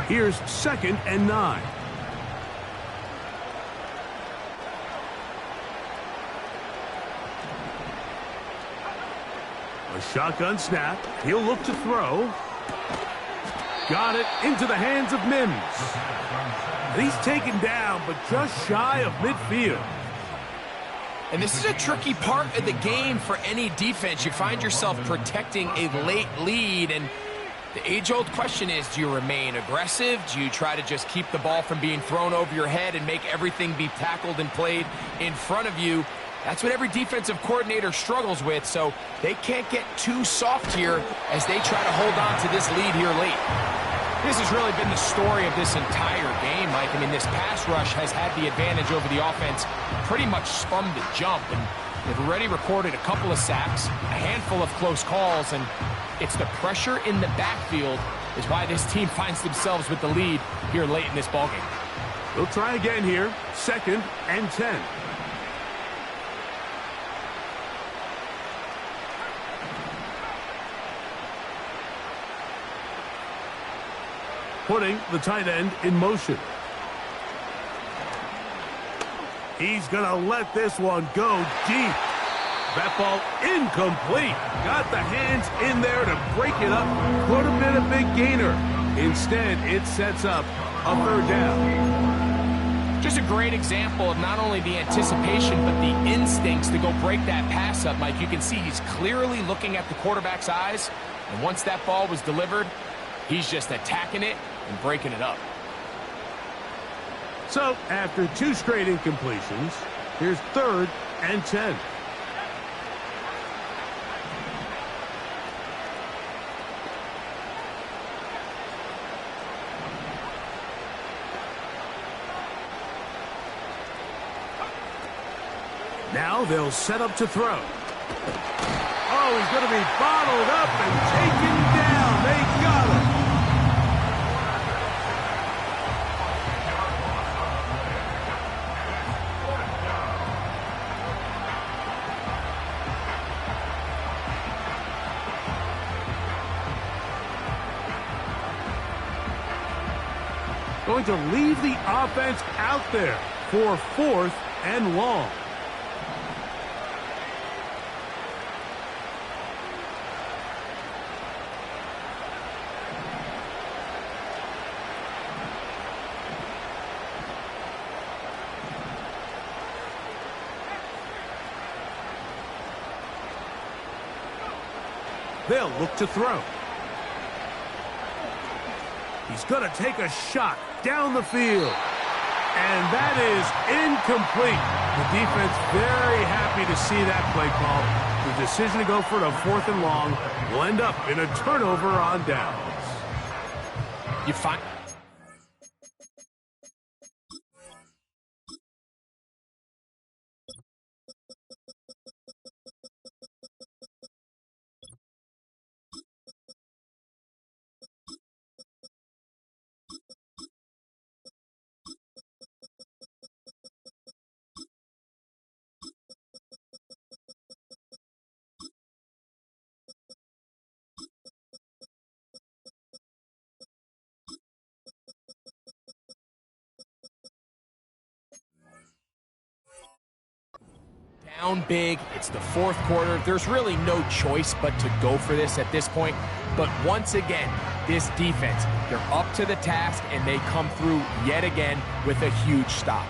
Speaker 1: Here's 2nd and 9. A shotgun snap. He'll look to throw. Got it into the hands of Mims. And he's taken down, but just shy of midfield.
Speaker 2: And this is a tricky part of the game for any defense. You find yourself protecting a late lead, and the age-old question is, do you remain aggressive? Do you try to just keep the ball from being thrown over your head and make everything be tackled and played in front of you? That's what every defensive coordinator struggles with, so they can't get too soft here as they try to hold on to this lead here late. This has really been the story of this entire game, Mike. I mean, this pass rush has had the advantage over the offense pretty much from the jump, and they've already recorded a couple of sacks, a handful of close calls, and it's the pressure in the backfield is why this team finds themselves with the lead here late in this ballgame.
Speaker 1: They'll try again here, 2nd and 10. Putting the tight end in motion. He's going to let this one go deep. That ball incomplete. Got the hands in there to break it up. Could have been a big gainer. Instead, it sets up a 3rd down.
Speaker 2: Just a great example of not only the anticipation, but the instincts to go break that pass up, Mike. You can see he's clearly looking at the quarterback's eyes. And once that ball was delivered, he's just attacking it and breaking it up.
Speaker 1: So, after 2 straight incompletions, here's 3rd and 10. Now they'll set up to throw. Oh, he's going to be bottled up and taken down. They got him. going to leave the offense out there for 4th and long. They'll look to throw. He's going to take a shot down the field. And that is incomplete. The defense very happy to see that play call. The decision to go for it on 4th and long will end up in a turnover on downs.
Speaker 2: You find... Down big, it's the 4th quarter. There's really no choice but to go for this at this point. But once again, this defense, they're up to the task, and they come through yet again with a huge stop.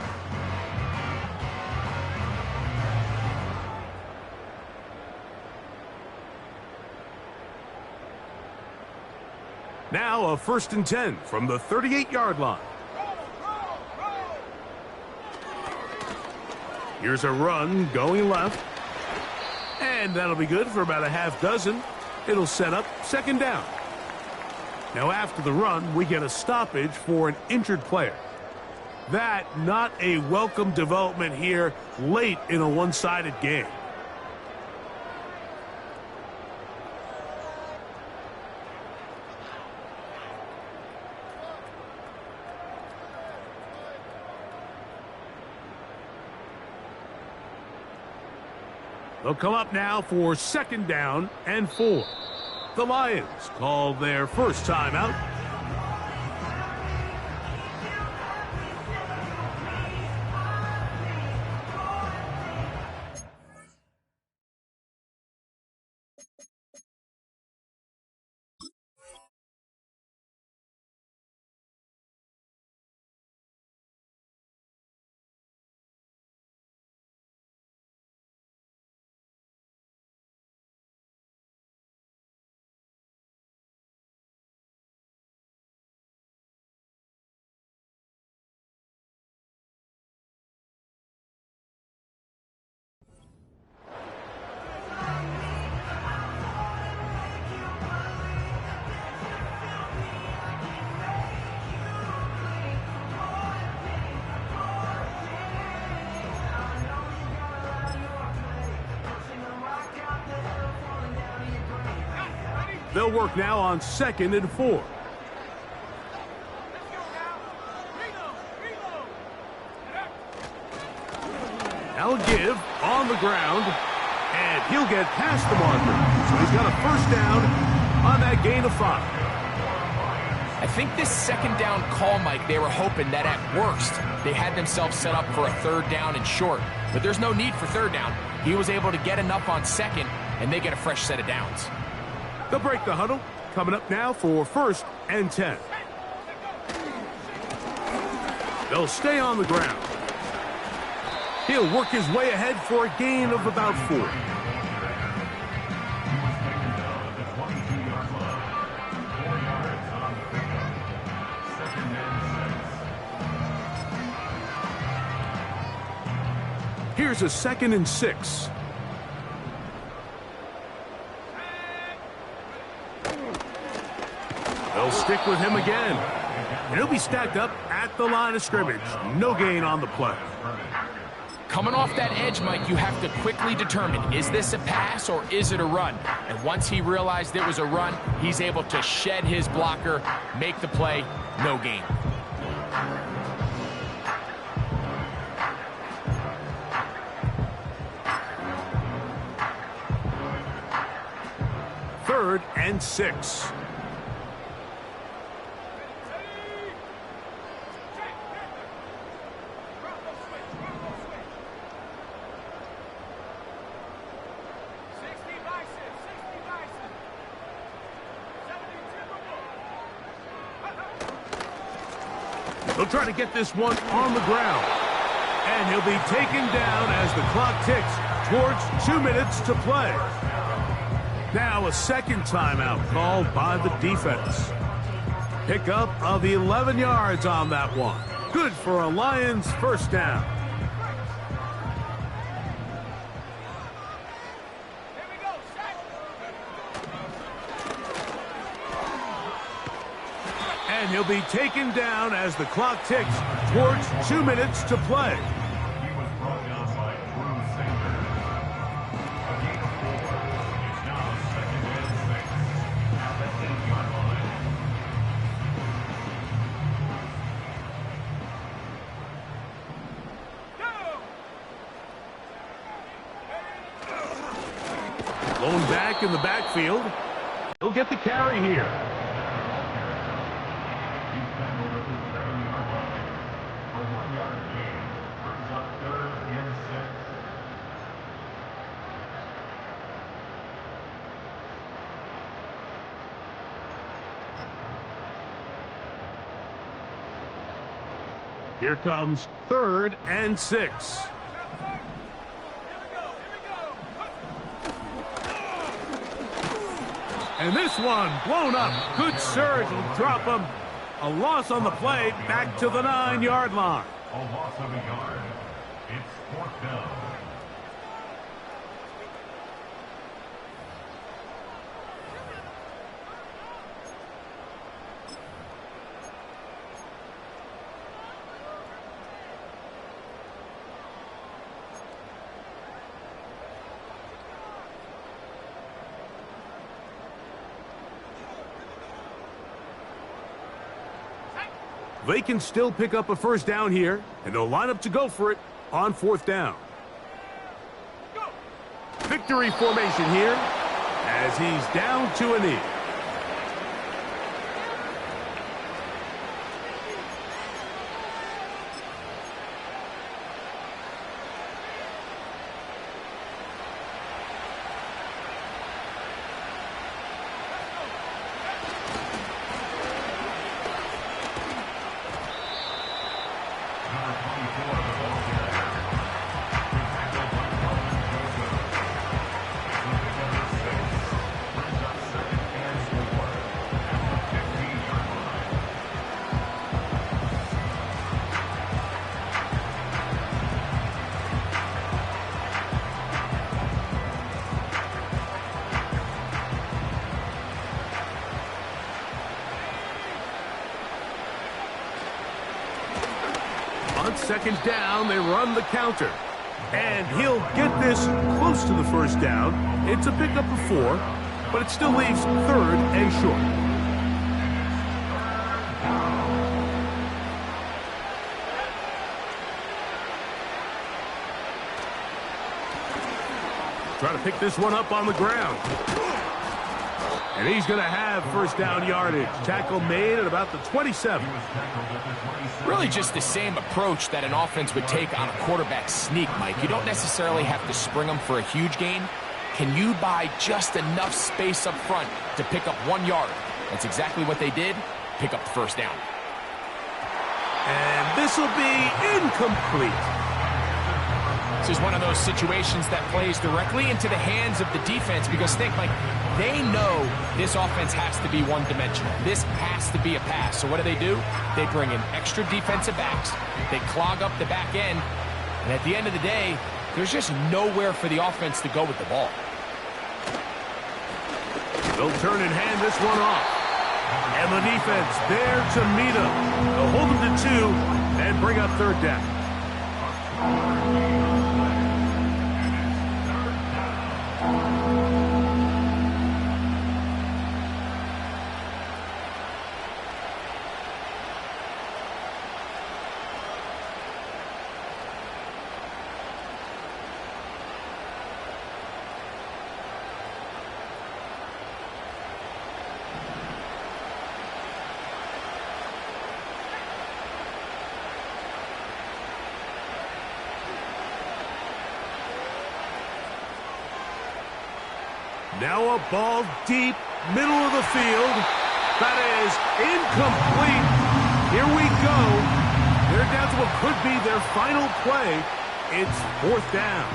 Speaker 1: Now a 1st and 10 from the 38-yard line. Here's a run going left. And that'll be good for about a half dozen. It'll set up 2nd down. Now after the run, we get a stoppage for an injured player. That not a welcome development here late in a one-sided game. They'll come up now for 2nd down and 4. The Lions call their first timeout. They'll work now on 2nd and 4. Now a give on the ground, and he'll get past the marker. So he's got a 1st down on that gain of 5.
Speaker 2: I think this 2nd down call, Mike, they were hoping that at worst they had themselves set up for a 3rd down and short. But there's no need for 3rd down. He was able to get enough on 2nd, and they get a fresh set of downs.
Speaker 1: They'll break the huddle. Coming up now for 1st and 10. They'll stay on the ground. He'll work his way ahead for a gain of about 4. Here's a 2nd and 6. They'll stick with him again. And he'll be stacked up at the line of scrimmage. No gain on the play.
Speaker 2: Coming off that edge, Mike, you have to quickly determine, is this a pass or is it a run? And once he realized it was a run, he's able to shed his blocker, make the play, no gain.
Speaker 1: Third and 6. He'll try to get this one on the ground. And he'll be taken down as the clock ticks towards 2 minutes to play. Now a second timeout called by the defense. Pickup of 11 yards on that one. Good for a Lions first down. And he'll be taken down as the clock ticks towards 2 minutes to play.
Speaker 3: He was brought down by Drew Sanders. A gain of 4. It's now 2nd and 6 at the 8-yard line.
Speaker 1: Blown back in the backfield. He'll get the carry here.
Speaker 3: He's tackled at the 7-yard line. A 1-yard gain brings up 3rd and 6.
Speaker 1: Here comes 3rd and 6. And this one blown up. Good surge will drop him. A loss on the play back to the 9-yard line.
Speaker 3: A loss of a yard. It's 4th down.
Speaker 1: They can still pick up a first down here, and they'll line up to go for it on 4th down. Victory formation here as he's down to a knee. On 2nd down, they run the counter. And he'll get this close to the first down. It's a pickup of 4, but it still leaves 3rd and short. Try to pick this one up on the ground. And he's going to have first down yardage. Tackle made at about the 27.
Speaker 2: Really just the same approach that an offense would take on a quarterback sneak, Mike. You don't necessarily have to spring them for a huge gain. Can you buy just enough space up front to pick up 1 yard? That's exactly what they did. Pick up the first down.
Speaker 1: And this will be incomplete.
Speaker 2: This is one of those situations that plays directly into the hands of the defense because think, Mike, they know this offense has to be one-dimensional. This has to be a pass. So what do? They bring in extra defensive backs. They clog up the back end. And at the end of the day, there's just nowhere for the offense to go with the ball.
Speaker 1: They'll turn and hand this one off. And the defense there to meet him. They'll hold him to 2 and bring up 3rd down. Now a ball deep, middle of the field. That is incomplete. Here we go. They're down to what could be their final play. It's 4th down.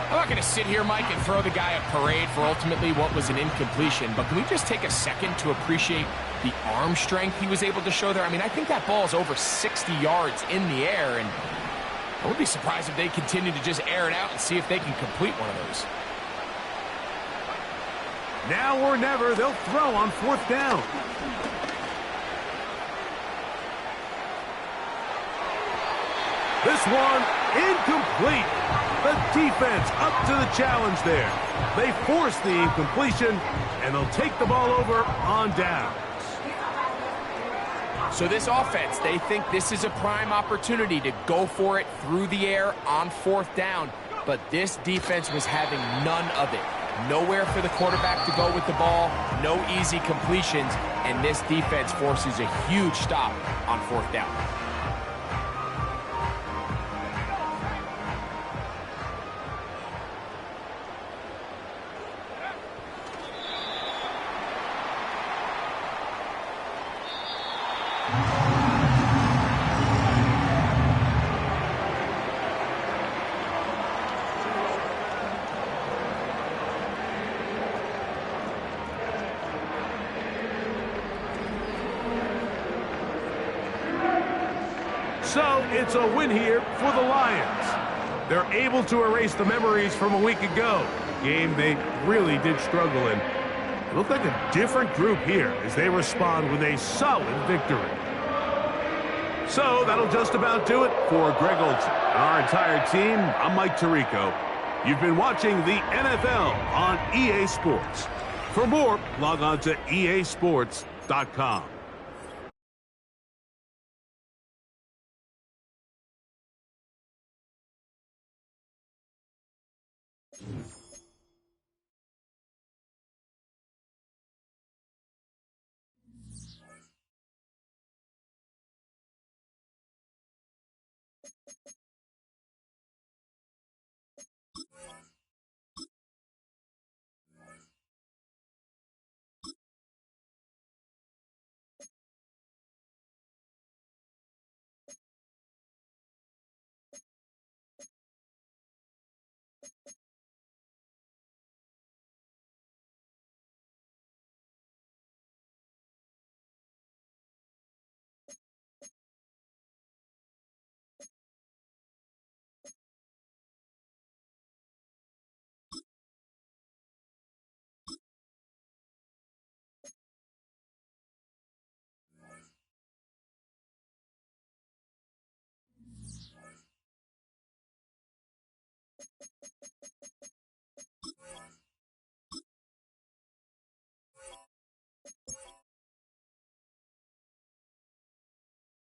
Speaker 2: I'm not going to sit here, Mike, and throw the guy a parade for ultimately what was an incompletion, but can we just take a second to appreciate the arm strength he was able to show there? I mean, I think that ball is over 60 yards in the air, and I would be surprised if they continue to just air it out and see if they can complete one of those.
Speaker 1: Now or never, they'll throw on 4th down. This one, incomplete. The defense up to the challenge there. They force the incompletion, and they'll take the ball over on downs.
Speaker 2: So this offense, they think this is a prime opportunity to go for it through the air on 4th down, but this defense was having none of it. Nowhere for the quarterback to go with the ball, no easy completions, and this defense forces a huge stop on 4th down.
Speaker 1: So it's a win here for the Lions. They're able to erase the memories from a week ago, a game they really did struggle in. It looked like a different group here as they respond with a solid victory. So that'll just about do it for Greg Olson and our entire team. I'm Mike Tirico. You've been watching the NFL on EA Sports. For more, log on to easports.com.